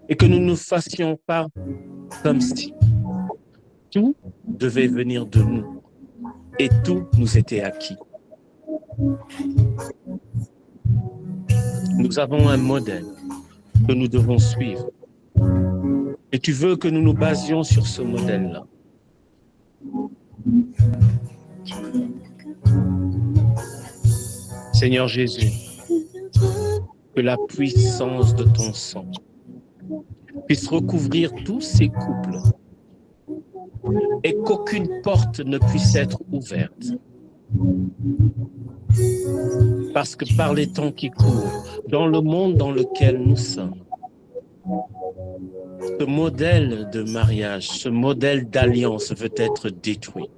Et que nous ne fassions pas comme si tout devait venir de nous et tout nous était acquis. Nous avons un modèle que nous devons suivre. Et tu veux que nous nous basions sur ce modèle-là. Seigneur Jésus, que la puissance de ton sang puisse recouvrir tous ces couples et qu'aucune porte ne puisse être ouverte. Parce que par les temps qui courent, dans le monde dans lequel nous sommes, ce modèle de mariage, ce modèle d'alliance veut être détruit.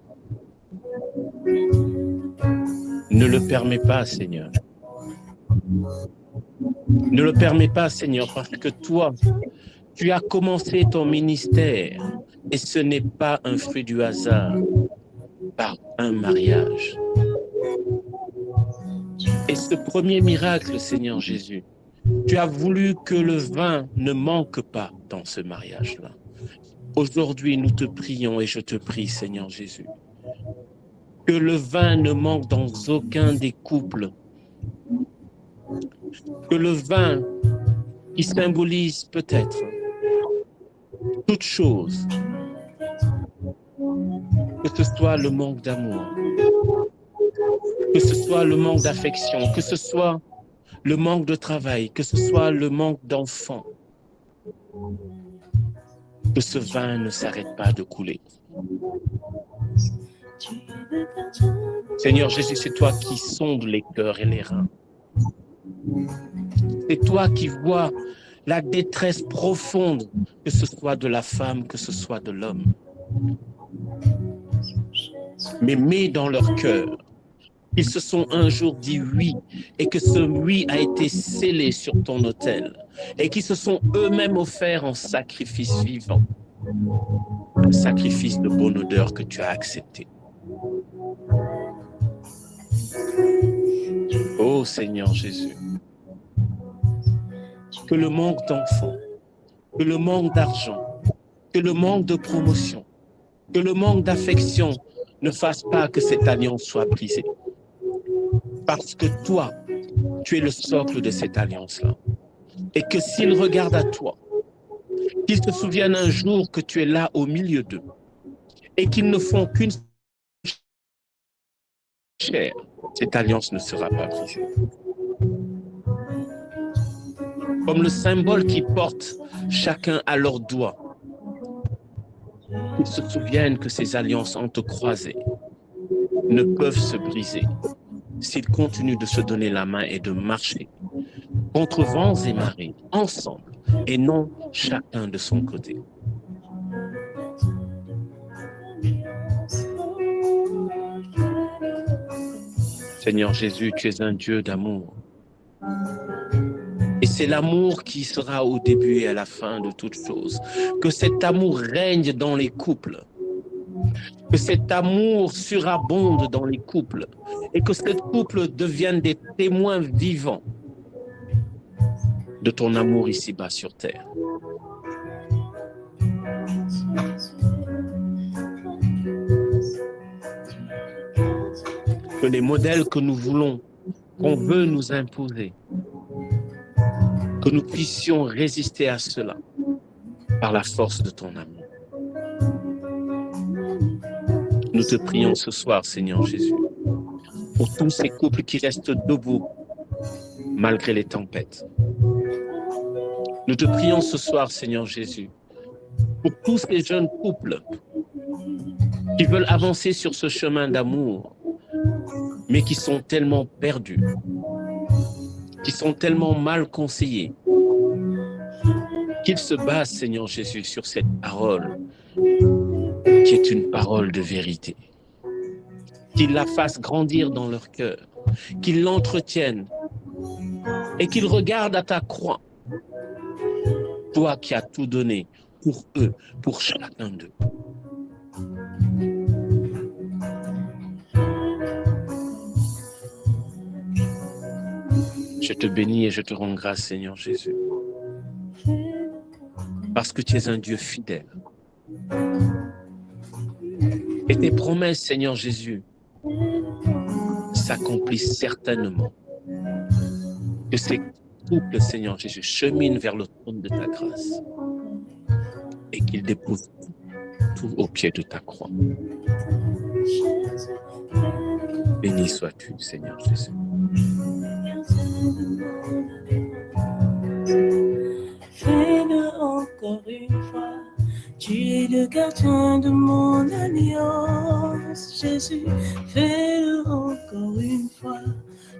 Ne le permets pas, Seigneur. Ne le permets pas, Seigneur, parce que toi, tu as commencé ton ministère et ce n'est pas un fruit du hasard, par un mariage. Et ce premier miracle, Seigneur Jésus, tu as voulu que le vin ne manque pas dans ce mariage-là. Aujourd'hui, nous te prions et je te prie, Seigneur Jésus, que le vin ne manque dans aucun des couples. Que le vin qui symbolise peut-être toute chose, que ce soit le manque d'amour, que ce soit le manque d'affection, que ce soit le manque de travail, que ce soit le manque d'enfants, que ce vin ne s'arrête pas de couler. Seigneur Jésus, c'est toi qui sondes les cœurs et les reins. C'est toi qui vois la détresse profonde, que ce soit de la femme, que ce soit de l'homme. Mais mets dans leur cœur qu'ils se sont un jour dit oui et que ce oui a été scellé sur ton autel et qu'ils se sont eux-mêmes offerts en sacrifice vivant, un sacrifice de bonne odeur que tu as accepté. Oh Seigneur Jésus, que le manque d'enfants, que le manque d'argent, que le manque de promotion, que le manque d'affection ne fasse pas que cette alliance soit brisée. Parce que toi, tu es le socle de cette alliance-là. Et que s'ils regardent à toi, qu'ils se souviennent un jour que tu es là au milieu d'eux et qu'ils ne font qu'une chair. Cette alliance ne sera pas brisée. Comme le symbole qu'ils portent chacun à leur doigt, qu'ils se souviennent que ces alliances entrecroisées ne peuvent se briser s'ils continuent de se donner la main et de marcher contre vents et marées, ensemble, et non chacun de son côté. Seigneur Jésus, tu es un Dieu d'amour. Et c'est l'amour qui sera au début et à la fin de toutes choses. Que cet amour règne dans les couples. Que cet amour surabonde dans les couples. Et que ces couples deviennent des témoins vivants de ton amour ici-bas sur terre. Que les modèles que nous voulons, qu'on veut nous imposer, que nous puissions résister à cela par la force de ton amour. Nous te prions ce soir, Seigneur Jésus, pour tous ces couples qui restent debout malgré les tempêtes. Nous te prions ce soir, Seigneur Jésus, pour tous ces jeunes couples qui veulent avancer sur ce chemin d'amour, mais qui sont tellement perdus, qui sont tellement mal conseillés, qu'ils se basent, Seigneur Jésus, sur cette parole, qui est une parole de vérité. Qu'ils la fassent grandir dans leur cœur, qu'ils l'entretiennent et qu'ils regardent à ta croix, toi qui as tout donné pour eux, pour chacun d'eux. Je te bénis et je te rends grâce, Seigneur Jésus, parce que tu es un Dieu fidèle. Et tes promesses, Seigneur Jésus, s'accomplissent certainement. Que ces couples, Seigneur Jésus, cheminent vers le trône de ta grâce et qu'ils déposent tout au pied de ta croix. Béni sois-tu, Seigneur Jésus. Fais-le encore une fois. Tu es le gardien de mon alliance, Jésus. Fais-le encore une fois.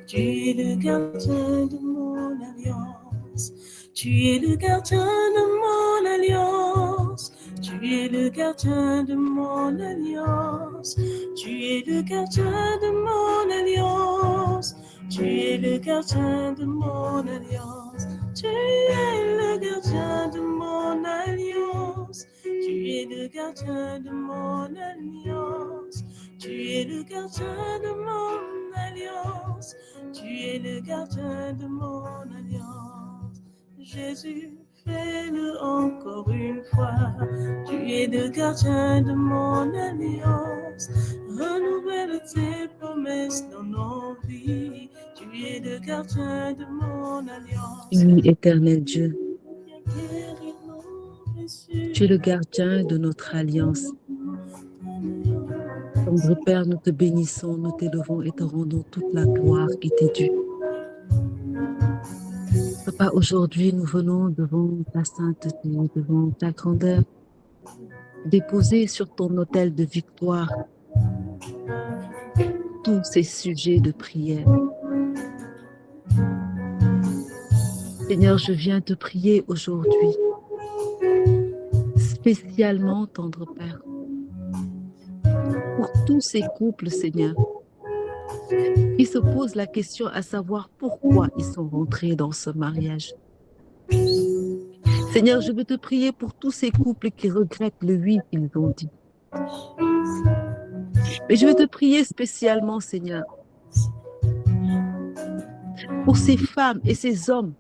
Tu es le gardien de mon alliance. Tu es le gardien de mon alliance. Tu es le gardien de mon alliance. Tu es le gardien de mon alliance. Tu es le gardien de mon alliance. Tu es le gardien de mon alliance. Tu es le gardien de mon alliance. Tu es le gardien de mon alliance. Tu es le gardien de mon alliance. Jésus, fais-le encore une fois. Tu es le gardien de mon alliance. Renouvelle tes promesses dans nos vies. Tu es le gardien de mon alliance. Oui, éternel Dieu, tu es le gardien de notre alliance. Tendre Père, nous te bénissons, nous t'élevons et te rendons toute la gloire qui t'est due. Papa, aujourd'hui, nous venons devant ta sainteté, devant ta grandeur, déposer sur ton autel de victoire tous ces sujets de prière. Seigneur, je viens te prier aujourd'hui, spécialement, tendre Père, pour tous ces couples, Seigneur, qui se posent la question à savoir pourquoi ils sont rentrés dans ce mariage. Seigneur, je veux te prier pour tous ces couples qui regrettent le oui qu'ils ont dit. Mais je veux te prier spécialement, Seigneur, pour ces femmes et ces hommes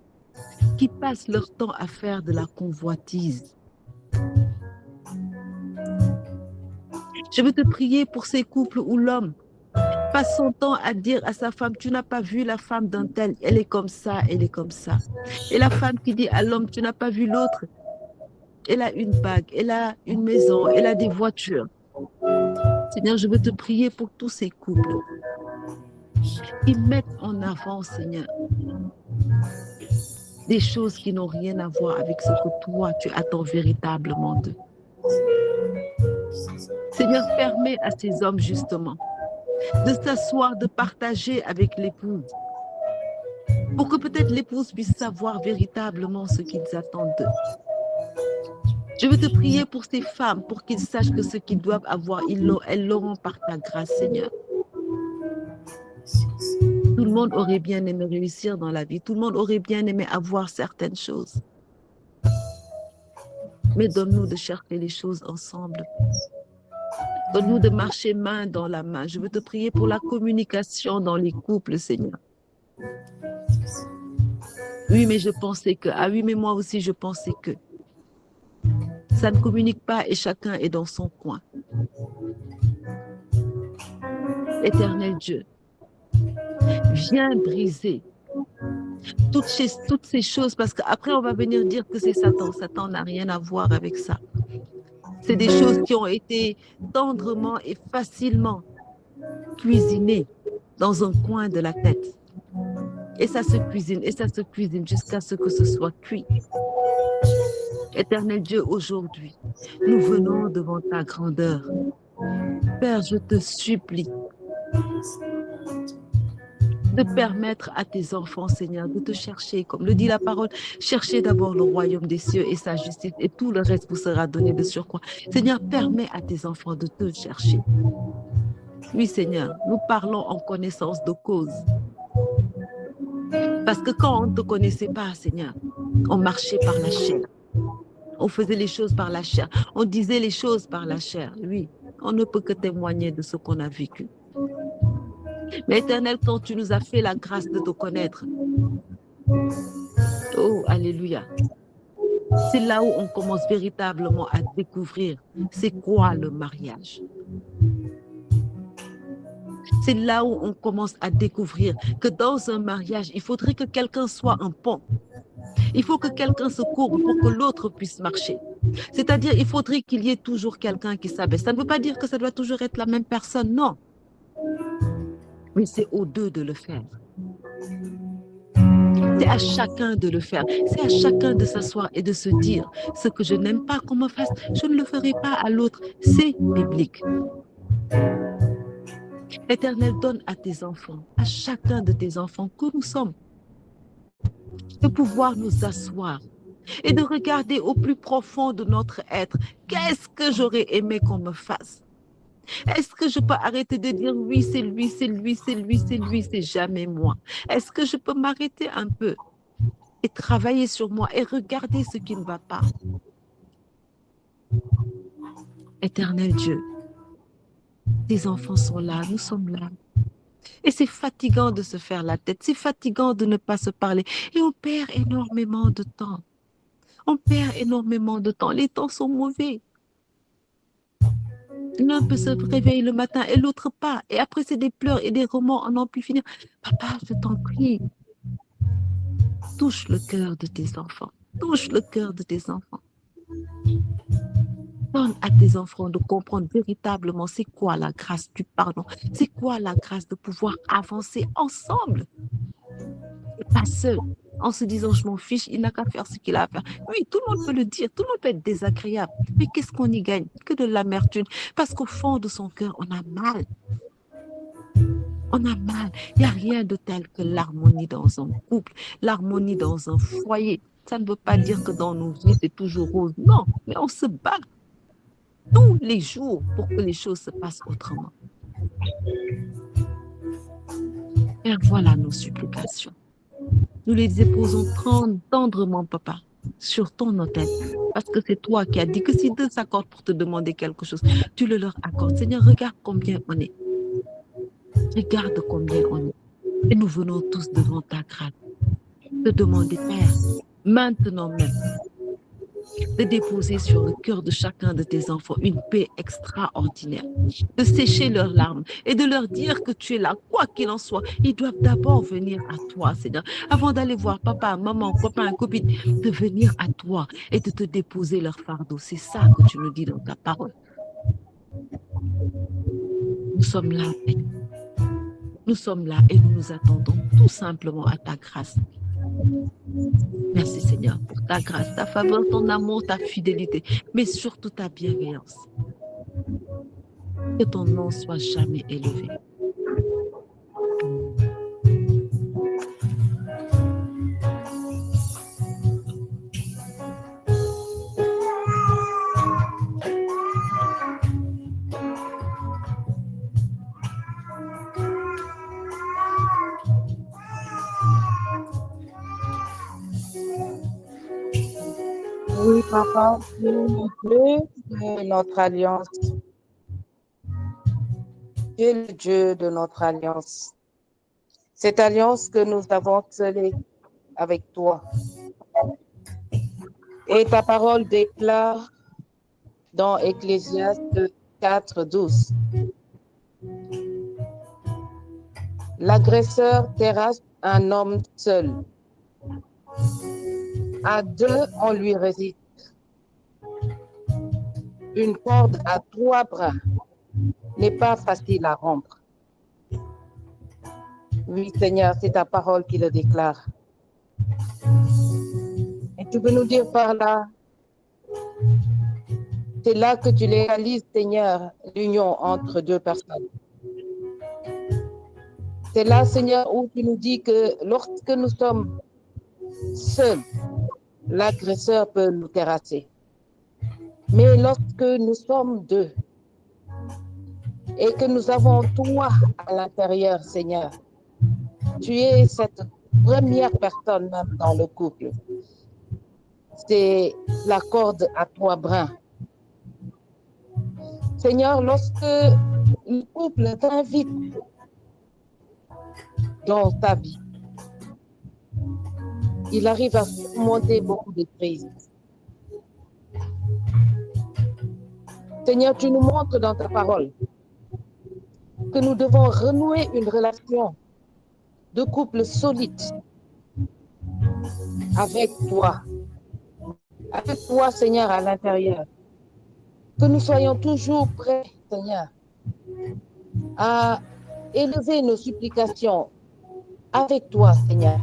qui passent leur temps à faire de la convoitise. Je veux te prier pour ces couples où l'homme passe son temps à dire à sa femme, tu n'as pas vu la femme d'un tel, elle est comme ça, elle est comme ça. Et la femme qui dit à l'homme, tu n'as pas vu l'autre, elle a une bague, elle a une maison, elle a des voitures. Seigneur, je veux te prier pour tous ces couples qui mettent en avant, Seigneur, des choses qui n'ont rien à voir avec ce que toi, tu attends véritablement d'eux. Seigneur, permets à ces hommes, justement, de s'asseoir, de partager avec l'épouse, pour que peut-être l'épouse puisse savoir véritablement ce qu'ils attendent d'eux. Je veux te prier pour ces femmes, pour qu'ils sachent que ce qu'ils doivent avoir, elles l'auront par ta grâce, Seigneur. Tout le monde aurait bien aimé réussir dans la vie. Tout le monde aurait bien aimé avoir certaines choses. Mais donne-nous de chercher les choses ensemble. Donne-nous de marcher main dans la main. Je veux te prier pour la communication dans les couples, Seigneur. Oui, mais je pensais que... Ah oui, mais moi aussi, je pensais que... Ça ne communique pas et chacun est dans son coin. Éternel Dieu, viens briser toutes ces choses, parce qu'après on va venir dire que c'est Satan. Satan n'a rien à voir avec ça. C'est des choses qui ont été tendrement et facilement cuisinées dans un coin de la tête. Et ça se cuisine jusqu'à ce que ce soit cuit. Éternel Dieu, aujourd'hui, nous venons devant ta grandeur. Père, je te supplie de permettre à tes enfants, Seigneur, de te chercher, comme le dit la parole, cherchez d'abord le royaume des cieux et sa justice, et tout le reste vous sera donné de surcroît. Seigneur, permets à tes enfants de te chercher. Oui, Seigneur, nous parlons en connaissance de cause. Parce que quand on ne te connaissait pas, Seigneur, on marchait par la chair. On faisait les choses par la chair. On disait les choses par la chair. Oui, on ne peut que témoigner de ce qu'on a vécu. Mais Éternel, quand tu nous as fait la grâce de te connaître, oh, alléluia, c'est là où on commence véritablement à découvrir c'est quoi le mariage. C'est là où on commence à découvrir que dans un mariage, il faudrait que quelqu'un soit un pont. Il faut que quelqu'un se courbe pour que l'autre puisse marcher. C'est-à-dire, il faudrait qu'il y ait toujours quelqu'un qui s'abaisse. Ça ne veut pas dire que ça doit toujours être la même personne, non. Mais c'est aux deux de le faire. C'est à chacun de le faire. C'est à chacun de s'asseoir et de se dire, ce que je n'aime pas qu'on me fasse, je ne le ferai pas à l'autre. C'est biblique. Éternel, donne à tes enfants, à chacun de tes enfants que nous sommes, de pouvoir nous asseoir et de regarder au plus profond de notre être. Qu'est-ce que j'aurais aimé qu'on me fasse? Est-ce que je peux arrêter de dire oui, c'est lui, c'est lui, c'est lui, c'est lui, c'est jamais moi? Est-ce que je peux m'arrêter un peu et travailler sur moi et regarder ce qui ne va pas? Éternel Dieu, tes enfants sont là, nous sommes là. Et c'est fatigant de se faire la tête, c'est fatigant de ne pas se parler. Et on perd énormément de temps. On perd énormément de temps. Les temps sont mauvais. L'un peut se réveiller le matin et l'autre pas. Et après, c'est des pleurs et des remords, on n'en peut finir. Papa, je t'en prie, touche le cœur de tes enfants. Touche le cœur de tes enfants. Donne à tes enfants de comprendre véritablement c'est quoi la grâce du pardon. C'est quoi la grâce de pouvoir avancer ensemble. Et pas seul. En se disant, je m'en fiche, il n'a qu'à faire ce qu'il a à faire. Oui, tout le monde peut le dire, tout le monde peut être désagréable. Mais qu'est-ce qu'on y gagne? Que de l'amertume. Parce qu'au fond de son cœur, on a mal. On a mal. Il n'y a rien de tel que l'harmonie dans un couple, l'harmonie dans un foyer. Ça ne veut pas dire que dans nos vies, c'est toujours rose. Non, mais on se bat tous les jours pour que les choses se passent autrement. Père, voilà nos supplications. Nous les déposons tendrement, papa, sur ton autel. Parce que c'est toi qui as dit que si deux s'accordent pour te demander quelque chose, tu le leur accordes. Seigneur, regarde combien on est. Regarde combien on est. Et nous venons tous devant ta grâce. Te demander, Père, maintenant même, de déposer sur le cœur de chacun de tes enfants une paix extraordinaire, de sécher leurs larmes et de leur dire que tu es là, quoi qu'il en soit. Ils doivent d'abord venir à toi, Seigneur, avant d'aller voir papa, maman, copain, copine, de venir à toi et de te déposer leur fardeau. C'est ça que tu nous dis dans ta parole. Nous sommes là, Père. Nous sommes là et nous nous attendons tout simplement à ta grâce. Merci Seigneur pour ta grâce, ta faveur, ton amour, ta fidélité, mais surtout ta bienveillance. Que ton nom soit jamais élevé. Oui, papa, tu es le Dieu de notre alliance. Tu es le Dieu de notre alliance. Cette alliance que nous avons scellée avec toi. Et ta parole déclare dans Ecclésiaste 4:12. L'agresseur terrasse un homme seul. À deux, on lui résiste. Une corde à 3 bras n'est pas facile à rompre. Oui, Seigneur, c'est ta parole qui le déclare. Et tu peux nous dire par là, c'est là que tu réalises, Seigneur, l'union entre deux personnes. C'est là, Seigneur, où tu nous dis que lorsque nous sommes seuls, l'agresseur peut nous terrasser. Mais lorsque nous sommes deux et que nous avons toi à l'intérieur, Seigneur, tu es cette première personne même dans le couple. C'est la corde à 3 brins. Seigneur, lorsque le couple t'invite dans ta vie, il arrive à surmonter beaucoup de crises. Seigneur, tu nous montres dans ta parole que nous devons renouer une relation de couple solide avec toi. Avec toi, Seigneur, à l'intérieur. Que nous soyons toujours prêts, Seigneur, à élever nos supplications avec toi, Seigneur.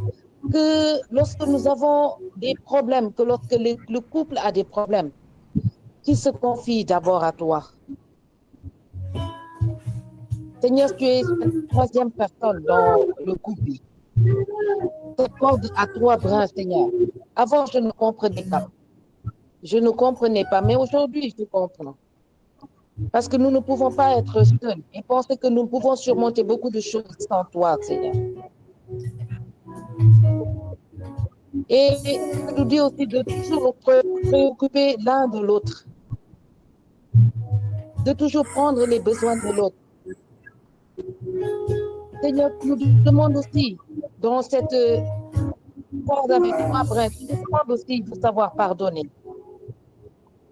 Que lorsque nous avons des problèmes, que lorsque le couple a des problèmes, qu'il se confie d'abord à toi. Seigneur, tu es cette troisième personne dans le couple. Cette corde à 3 brins, Seigneur. Avant, je ne comprenais pas. Je ne comprenais pas, mais aujourd'hui, je comprends. Parce que nous ne pouvons pas être seuls et penser que nous pouvons surmonter beaucoup de choses sans toi, Seigneur. Et tu nous dis aussi de toujours préoccuper l'un de l'autre. De toujours prendre les besoins de l'autre. Seigneur, tu nous demandes aussi, dans cette corde avec 3 brins, tu nous demandes aussi de savoir pardonner.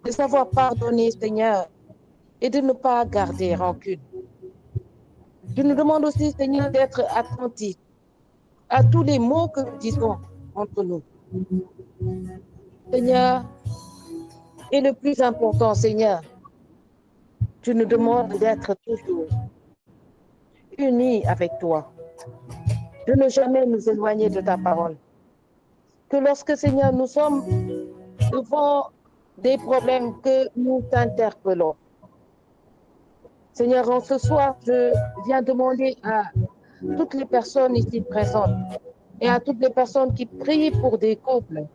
De savoir pardonner, Seigneur, et de ne pas garder rancune. Tu nous demandes aussi, Seigneur, d'être attentif à tous les mots que nous disons entre nous. Seigneur, et le plus important, Seigneur, tu nous demandes d'être toujours unis avec toi, de ne jamais nous éloigner de ta parole. Que lorsque, Seigneur, nous sommes devant des problèmes, que nous t'interpellons. Seigneur, en ce soir, je viens demander à toutes les personnes ici présentes et à toutes les personnes qui prient pour des couples,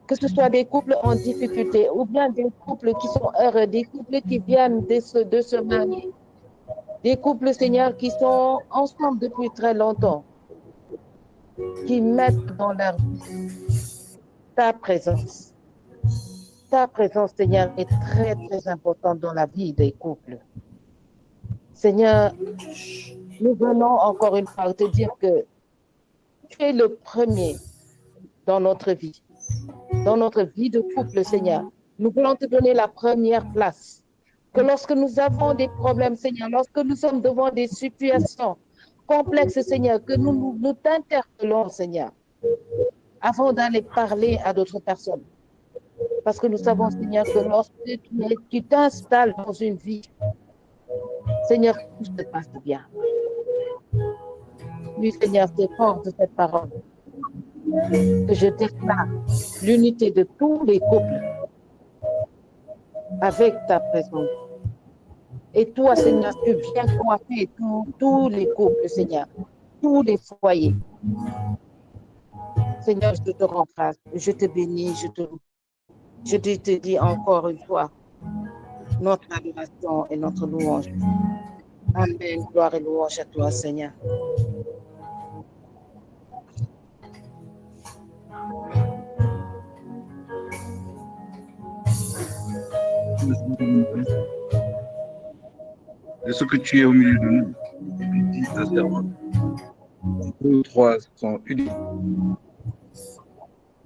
que ce soit des couples en difficulté ou bien des couples qui sont heureux, des couples qui viennent de se marier, des couples, Seigneur, qui sont ensemble depuis très longtemps, qui mettent dans leur vie ta présence. Ta présence, Seigneur, est très, très importante dans la vie des couples. Seigneur, nous venons encore une fois te dire que tu es le premier dans notre vie. dans notre vie de couple, Seigneur. Nous voulons te donner la première place. Que lorsque nous avons des problèmes, Seigneur, lorsque nous sommes devant des situations complexes, Seigneur, que nous t'interpellons, Seigneur, avant d'aller parler à d'autres personnes. Parce que nous savons, Seigneur, que lorsque tu t'installes dans une vie, Seigneur, tout se passe bien. Oui, Seigneur, c'est fort de cette parole que je déclare l'unité de tous les couples avec ta présence. Et toi, Seigneur, tu viens coiffer tous les couples, Seigneur, tous les foyers. Seigneur, je te rends grâce, je te bénis, je te dis encore une fois notre adoration et notre louange. Amen, gloire et louange à toi, Seigneur. De ce que tu es au milieu de nous, tu dis sincèrement. Deux ou trois sont unis.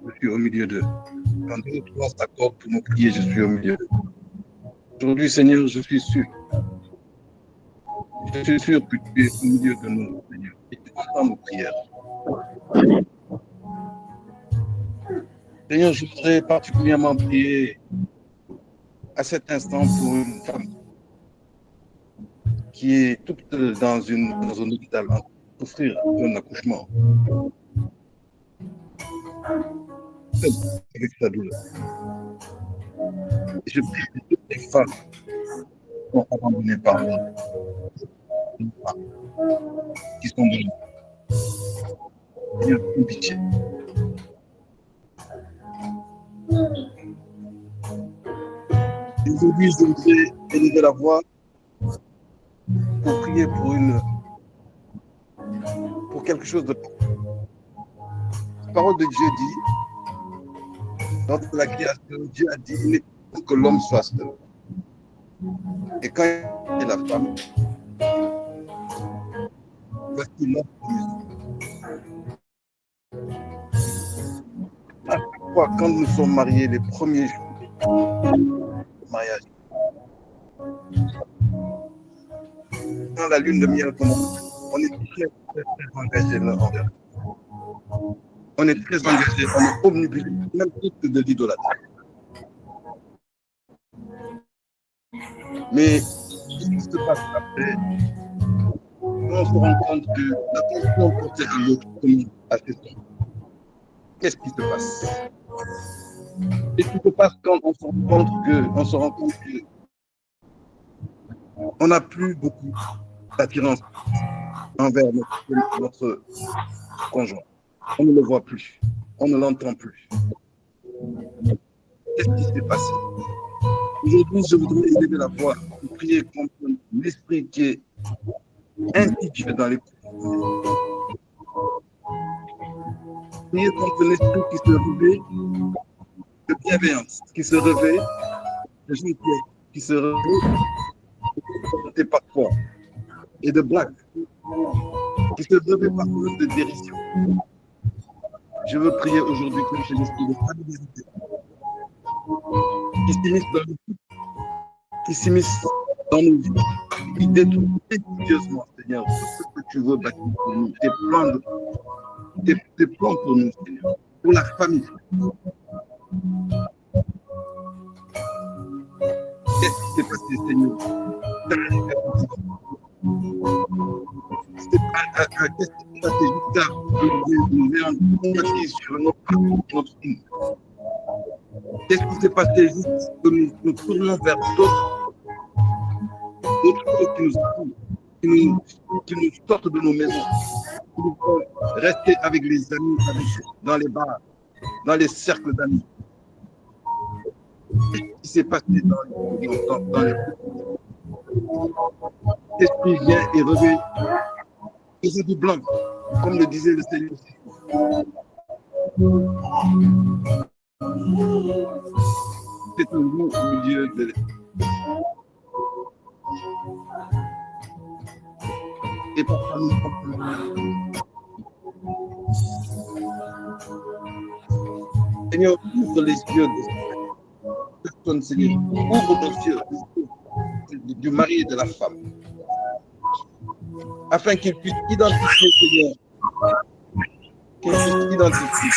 Je suis au milieu d'eux. Quand deux ou trois s'accordent pour nous prier, je suis au milieu d'eux. Aujourd'hui, Seigneur, je suis sûr. Je suis sûr que tu es au milieu de nous, Seigneur. Et tu entends nos prières. Seigneur, je voudrais particulièrement prier à cet instant pour une femme qui est toute dans un hôpital en souffrir d'un accouchement. Avec sa douleur. Et je prie que toutes les femmes sont abandonnées par l'homme, qui sont bonnes. Seigneur, une pitié. Aujourd'hui, je voudrais élever la voix pour prier pour quelque chose de... La parole de Dieu dit, dans la création, Dieu a dit, il est pour que l'homme soit seul. Et quand il est la femme, voici l'homme pour à chaque fois, quand nous sommes mariés, les premiers jours du mariage, dans la lune de miel, on est très, très, très engagés l'un envers l'autre. On est très engagés, on est omnibulés, même plus que de l'idolâtrie. Mais ce qui se passe après, on se rend compte que l'attention portée à l'autre comme à ses sons. Qu'est-ce qui se passe? Qu'est-ce qui se passe quand on se rend compte que on n'a plus beaucoup d'attirance envers notre conjoint. On ne le voit plus, on ne l'entend plus. Qu'est-ce qui s'est passé? Aujourd'hui, je voudrais élever la voix pour prier contre l'esprit qui est institué dans les couples. Prier contre l'esprit qui se réveille de bienveillance, qui se réveille de gentillesse, qui se réveille de parfois et de blagues, qui se réveille parfois de dérision. Je veux prier aujourd'hui contre l'esprit de familiarité qui s'immisce dans nos vies, qui s'immisce dans nos vies, qui détruit insidieusement, Seigneur, tout ce que tu veux bâtir pour nous, tes plans pour nous, Seigneur, pour la famille. Qu'est-ce qui s'est passé, Seigneur? Qu'est-ce qui s'est passé jusqu'à nous mettre sur notre île? Qu'est-ce qui s'est passé juste que nous tournons vers d'autres qui nous sortent de nos maisons, qui nous font rester avec les amis, dans les bars, dans les cercles d'amis? Qu'est-ce qui s'est passé dans les l'esprit vient et revient et c'est du blanc, comme le disait le Seigneur. C'est un loup au milieu de et parfois nous Seigneur, ouvre les yeux de cette personne, Seigneur. Ouvre nos yeux, les yeux du mari et de la femme, afin qu'ils puissent identifier, Seigneur, qu'ils puissent identifier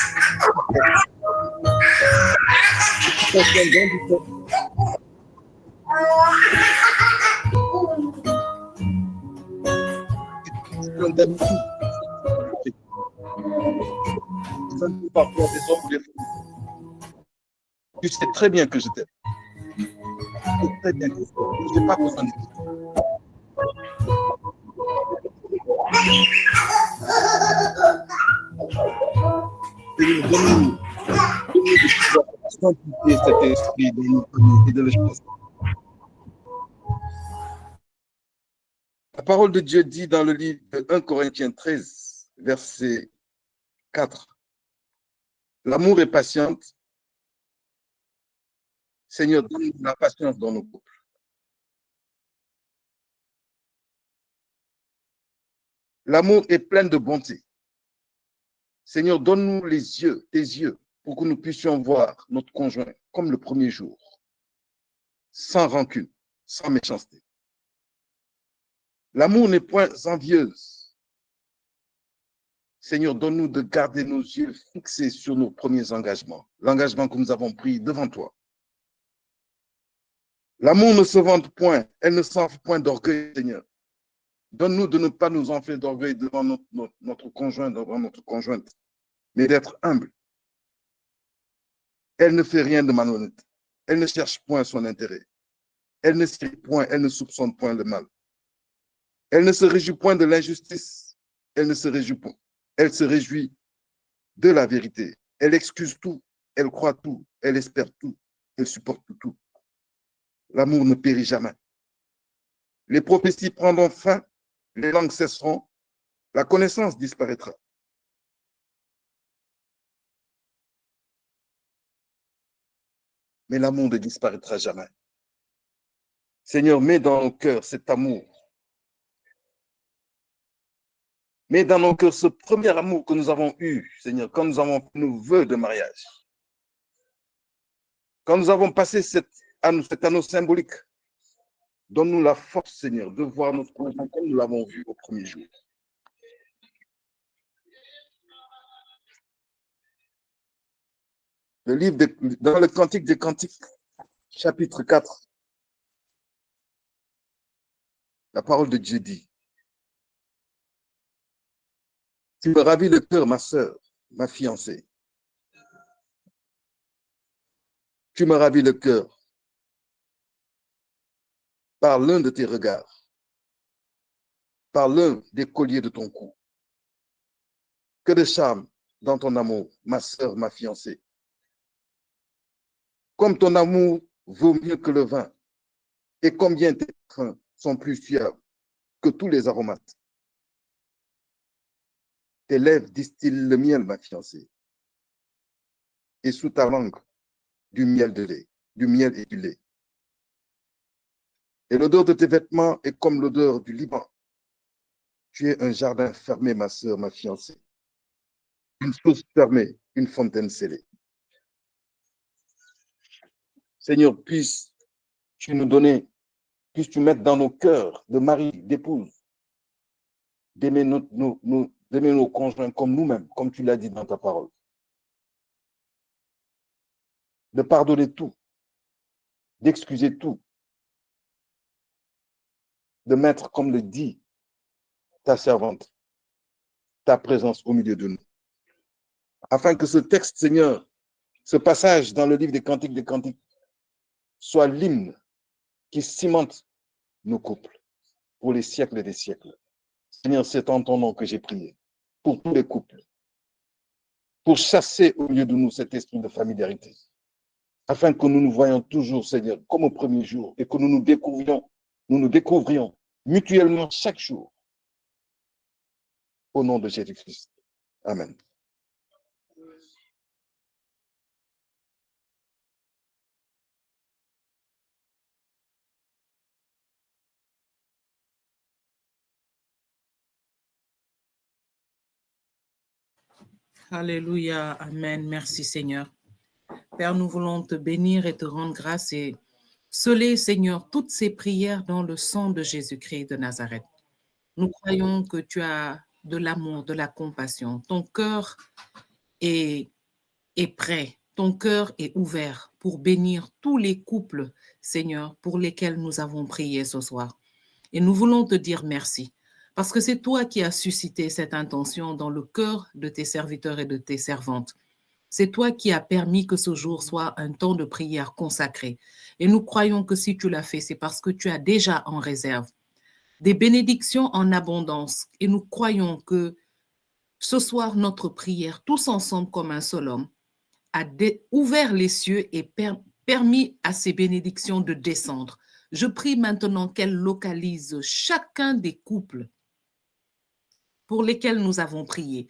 d'habitude. Parfois des hommes, des femmes. Tu sais très bien que je t'aime. Tu sais très bien que je n'ai pas besoin de toi. Seigneur, donne-nous de pouvoir sanctifier cet esprit dans nos familles et de le choisir. La parole de Dieu dit dans le livre de 1 Corinthiens 13, verset 4. L'amour est patiente. Seigneur, donne-nous la patience dans nos couples. L'amour est plein de bonté. Seigneur, donne-nous les yeux, tes yeux, pour que nous puissions voir notre conjoint comme le premier jour, sans rancune, sans méchanceté. L'amour n'est point envieuse. Seigneur, donne-nous de garder nos yeux fixés sur nos premiers engagements, l'engagement que nous avons pris devant toi. L'amour ne se vante point, elle ne s'enfle point d'orgueil, Seigneur. Donne-nous de ne pas nous enfler d'orgueil devant notre conjoint, devant notre conjointe, mais d'être humble. Elle ne fait rien de malhonnête. Elle ne cherche point son intérêt. Elle ne sait point, elle ne soupçonne point le mal. Elle ne se réjouit point de l'injustice. Elle ne se réjouit point. Elle se réjouit de la vérité. Elle excuse tout. Elle croit tout. Elle espère tout. Elle supporte tout. L'amour ne périt jamais. Les prophéties prendront fin. Les langues cesseront. La connaissance disparaîtra. Mais l'amour ne disparaîtra jamais. Seigneur, mets dans nos cœurs cet amour. Mets dans nos cœurs ce premier amour que nous avons eu, Seigneur, quand nous avons fait nos vœux de mariage. Quand nous avons passé cet anneau symbolique, donne-nous la force, Seigneur, de voir notre conjoint comme nous l'avons vu au premier jour. Le livre dans le Cantique des Cantiques, chapitre 4, la parole de Dieu dit: Tu me ravis le cœur, ma sœur, ma fiancée. Tu me ravis le cœur par l'un de tes regards, par l'un des colliers de ton cou. Que de charme dans ton amour, ma sœur, ma fiancée. Comme ton amour vaut mieux que le vin, et combien tes parfums sont plus fiables que tous les aromates. Tes lèvres distillent le miel, ma fiancée, et sous ta langue, du miel de lait, du miel et du lait. Et l'odeur de tes vêtements est comme l'odeur du Liban. Tu es un jardin fermé, ma sœur, ma fiancée, une source fermée, une fontaine scellée. Seigneur, puisses-tu nous donner, puisses-tu mettre dans nos cœurs de mari, d'épouse, d'aimer nos conjoints comme nous-mêmes, comme tu l'as dit dans ta parole. De pardonner tout, d'excuser tout, de mettre, comme le dit ta servante, ta présence au milieu de nous. Afin que ce texte, Seigneur, ce passage dans le livre des Cantiques, soit l'hymne qui cimente nos couples pour les siècles des siècles. Seigneur, c'est en ton nom que j'ai prié, pour tous les couples, pour chasser au milieu de nous cet esprit de familiarité, afin que nous nous voyions toujours, Seigneur, comme au premier jour, et que nous nous découvrions mutuellement chaque jour. Au nom de Jésus-Christ. Amen. Alléluia, amen. Merci Seigneur. Père, nous voulons te bénir et te rendre grâce et sceller, Seigneur, toutes ces prières dans le sang de Jésus-Christ de Nazareth. Nous croyons que tu as de l'amour, de la compassion. Ton cœur est prêt, ton cœur est ouvert pour bénir tous les couples, Seigneur, pour lesquels nous avons prié ce soir. Et nous voulons te dire merci, parce que c'est toi qui as suscité cette intention dans le cœur de tes serviteurs et de tes servantes. C'est toi qui as permis que ce jour soit un temps de prière consacré. Et nous croyons que si tu l'as fait, c'est parce que tu as déjà en réserve des bénédictions en abondance. Et nous croyons que ce soir, notre prière, tous ensemble comme un seul homme, a ouvert les cieux et permis à ces bénédictions de descendre. Je prie maintenant qu'elle localise chacun des couples pour lesquels nous avons prié,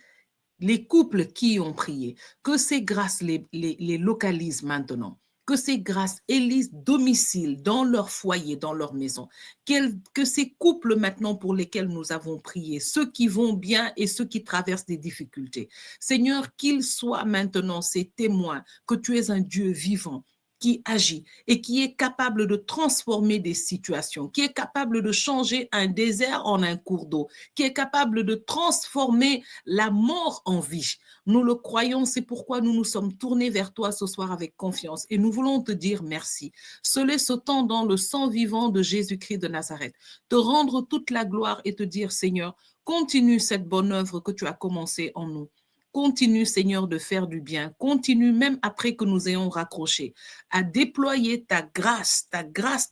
les couples qui ont prié, que ces grâces les localisent maintenant, que ces grâces élisent domicile dans leur foyer, dans leur maison, que ces couples maintenant pour lesquels nous avons prié, ceux qui vont bien et ceux qui traversent des difficultés, Seigneur, qu'ils soient maintenant ces témoins que tu es un Dieu vivant, qui agit et qui est capable de transformer des situations, qui est capable de changer un désert en un cours d'eau, qui est capable de transformer la mort en vie. Nous le croyons, c'est pourquoi nous nous sommes tournés vers toi ce soir avec confiance et nous voulons te dire merci. Sceller ce temps dans le sang vivant de Jésus-Christ de Nazareth, te rendre toute la gloire et te dire, Seigneur, continue cette bonne œuvre que tu as commencée en nous. Continue, Seigneur, de faire du bien. Continue, même après que nous ayons raccroché, à déployer ta grâce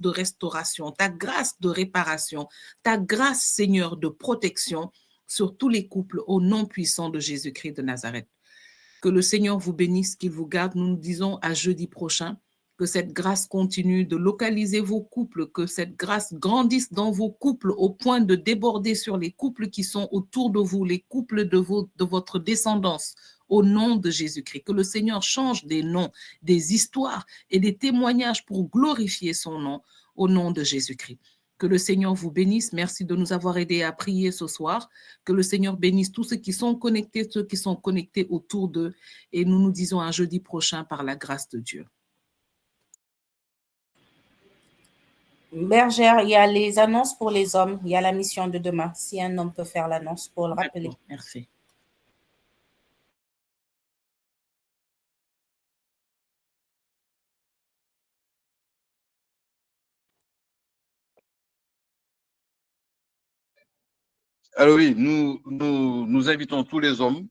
de restauration, ta grâce de réparation, ta grâce, Seigneur, de protection sur tous les couples au nom puissant de Jésus-Christ de Nazareth. Que le Seigneur vous bénisse, qu'il vous garde. Nous nous disons à jeudi prochain. Que cette grâce continue de localiser vos couples, que cette grâce grandisse dans vos couples au point de déborder sur les couples qui sont autour de vous, les couples de votre descendance, au nom de Jésus-Christ. Que le Seigneur change des noms, des histoires et des témoignages pour glorifier son nom, au nom de Jésus-Christ. Que le Seigneur vous bénisse. Merci de nous avoir aidés à prier ce soir. Que le Seigneur bénisse tous ceux qui sont connectés autour d'eux. Et nous nous disons à jeudi prochain par la grâce de Dieu. Bergère, il y a les annonces pour les hommes. Il y a la mission de demain. Si un homme peut faire l'annonce pour le rappeler. Merci. Alors oui, nous invitons tous les hommes.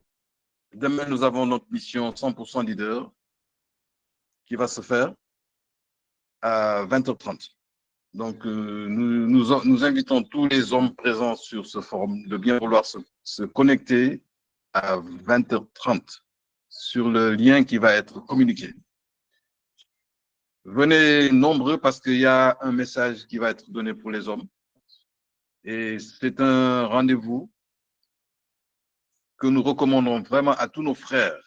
Demain, nous avons notre mission 100% leader qui va se faire à 20h30. Donc, nous invitons tous les hommes présents sur ce forum de bien vouloir se connecter à 20h30 sur le lien qui va être communiqué. Venez nombreux parce qu'il y a un message qui va être donné pour les hommes. Et c'est un rendez-vous que nous recommandons vraiment à tous nos frères.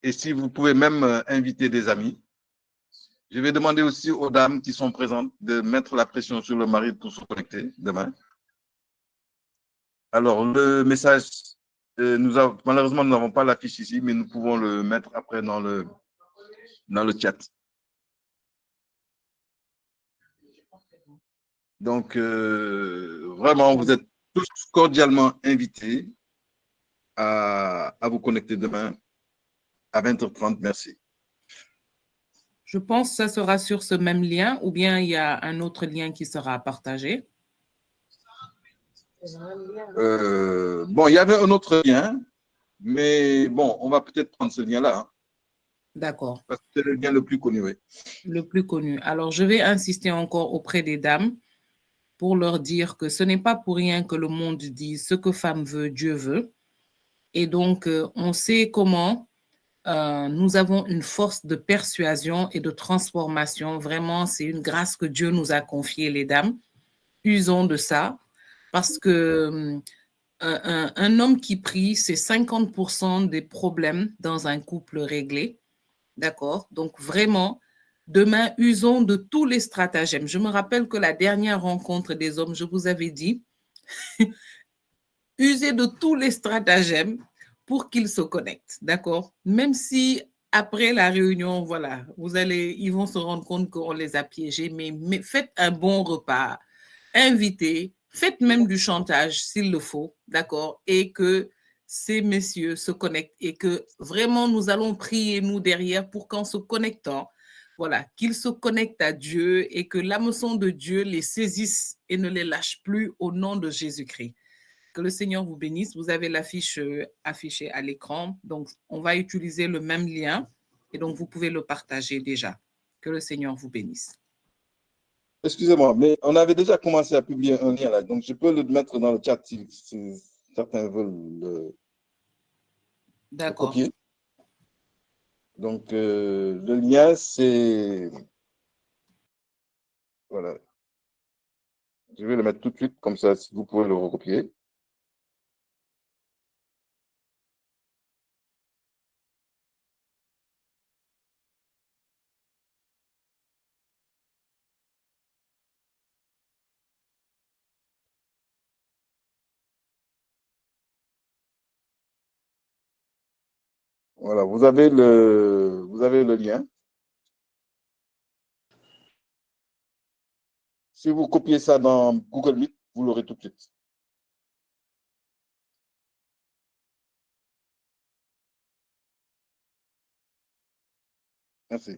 Et si vous pouvez même inviter des amis, je vais demander aussi aux dames qui sont présentes de mettre la pression sur le mari pour se connecter demain. Alors, le message, malheureusement, nous n'avons pas la fiche ici, mais nous pouvons le mettre après dans le chat. Donc, vraiment, vous êtes tous cordialement invités à vous connecter demain à 20h30. Merci. Je pense que ça sera sur ce même lien ou bien il y a un autre lien qui sera partagé. Bon, il y avait un autre lien, mais bon, on va peut-être prendre ce lien-là. Hein. D'accord. Parce que c'est le lien le plus connu, oui. Le plus connu. Alors, je vais insister encore auprès des dames pour leur dire que ce n'est pas pour rien que le monde dit ce que femme veut, Dieu veut. Et donc, on sait comment nous avons une force de persuasion et de transformation. Vraiment, c'est une grâce que Dieu nous a confiée, les dames. Usons de ça parce que un homme qui prie, c'est 50% des problèmes dans un couple réglé. D'accord? Donc, vraiment, demain, usons de tous les stratagèmes. Je me rappelle que la dernière rencontre des hommes, je vous avais dit, usez de tous les stratagèmes pour qu'ils se connectent, d'accord? Même si après la réunion, voilà, ils vont se rendre compte qu'on les a piégés, mais faites un bon repas, invitez, faites même du chantage s'il le faut, d'accord, et que ces messieurs se connectent et que vraiment nous allons prier, nous, derrière, pour qu'en se connectant, voilà, qu'ils se connectent à Dieu et que l'hameçon de Dieu les saisisse et ne les lâche plus au nom de Jésus-Christ. Que le Seigneur vous bénisse. Vous avez l'affiche affichée à l'écran. Donc, on va utiliser le même lien et donc vous pouvez le partager déjà. Que le Seigneur vous bénisse. Excusez-moi, mais on avait déjà commencé à publier un lien là, donc je peux le mettre dans le chat si certains veulent le copier. Donc, le lien, c'est... Voilà. Je vais le mettre tout de suite, comme ça, si vous pouvez le recopier. Voilà, vous avez le lien. Si vous copiez ça dans Google Meet, vous l'aurez tout de suite. Merci.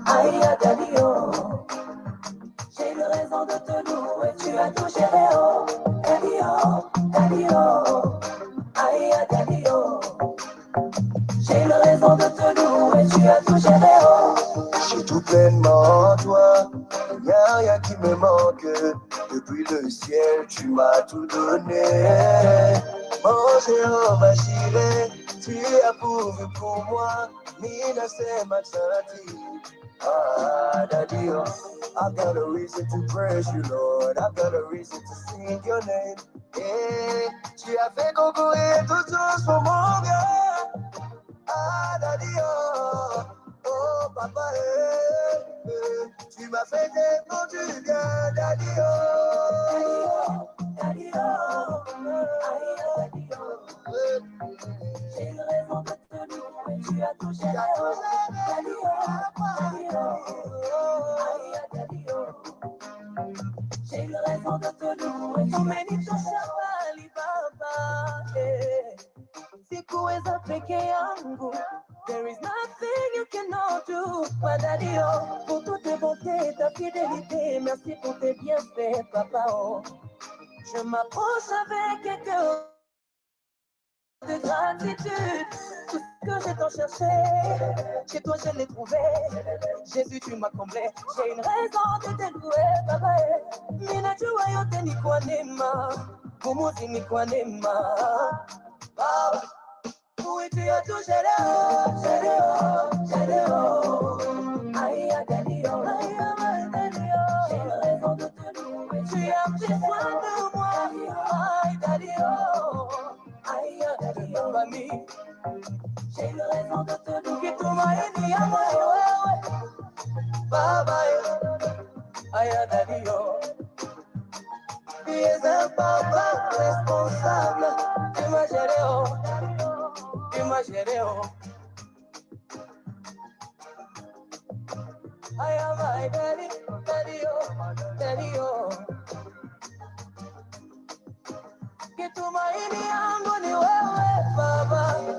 Aïe, Daddy-o, j'ai une raison de te louer, tu as touché les hauts. Daddy-o, Daddy-o, aïe, Daddy-o, j'ai une raison de te louer, tu as touché les hauts. Je suis tout pleinement en toi, il n'y a rien qui me manque. Depuis le ciel, tu m'as tout donné. Manger en machine, tu as pourvu pour moi. Mina c'est ma santé. Ah, Daddy, oh, I've got a reason to praise you, Lord. I've got a reason to sing your name. Hey, tu as fait concourir toutes choses pour mon bien. Ah, Daddy, oh, oh, papa, tu m'as fait tellement du bien, Daddy, oh. Daddy, oh, Daddy, oh, j'ai une raison de te louer, tu as touché la hausse. Daddy, oh, Daddy, oh, j'ai une raison de te louer. umenitosha bali baba, sikuweza peke yangu. There is nothing you cannot do, Padadio, pour toutes tes bontés, ta fidélité, merci pour tes bienfaits, papa. Oh. Je m'approche avec un cœur de gratitude. Tout ce que j'ai tant cherché, chez toi je l'ai trouvé. Jésus, tu m'as comblé. J'ai une raison de te louer, papa. Minajua yote ni kwa neema, Mumuzi ni kwa neema. Baba, uitia tu Jedeo, Jedeo, Jedeo. Aïe, Dadio, aïe, Dadio. J'ai une raison de te louer. Tu as pris soin de moi, aïe, Dadio. Aïe, Dadio, famille. J'ai une raison de te louer. Que tu m'as aidé à moi, Baba, aïe, Dadio. Tu es un papa responsable. Tu m'as géré, oh. Tu m'as géré, oh. I am my daddy, daddy, oh, daddy, oh. Que tu maini yangu ni wewe, baba.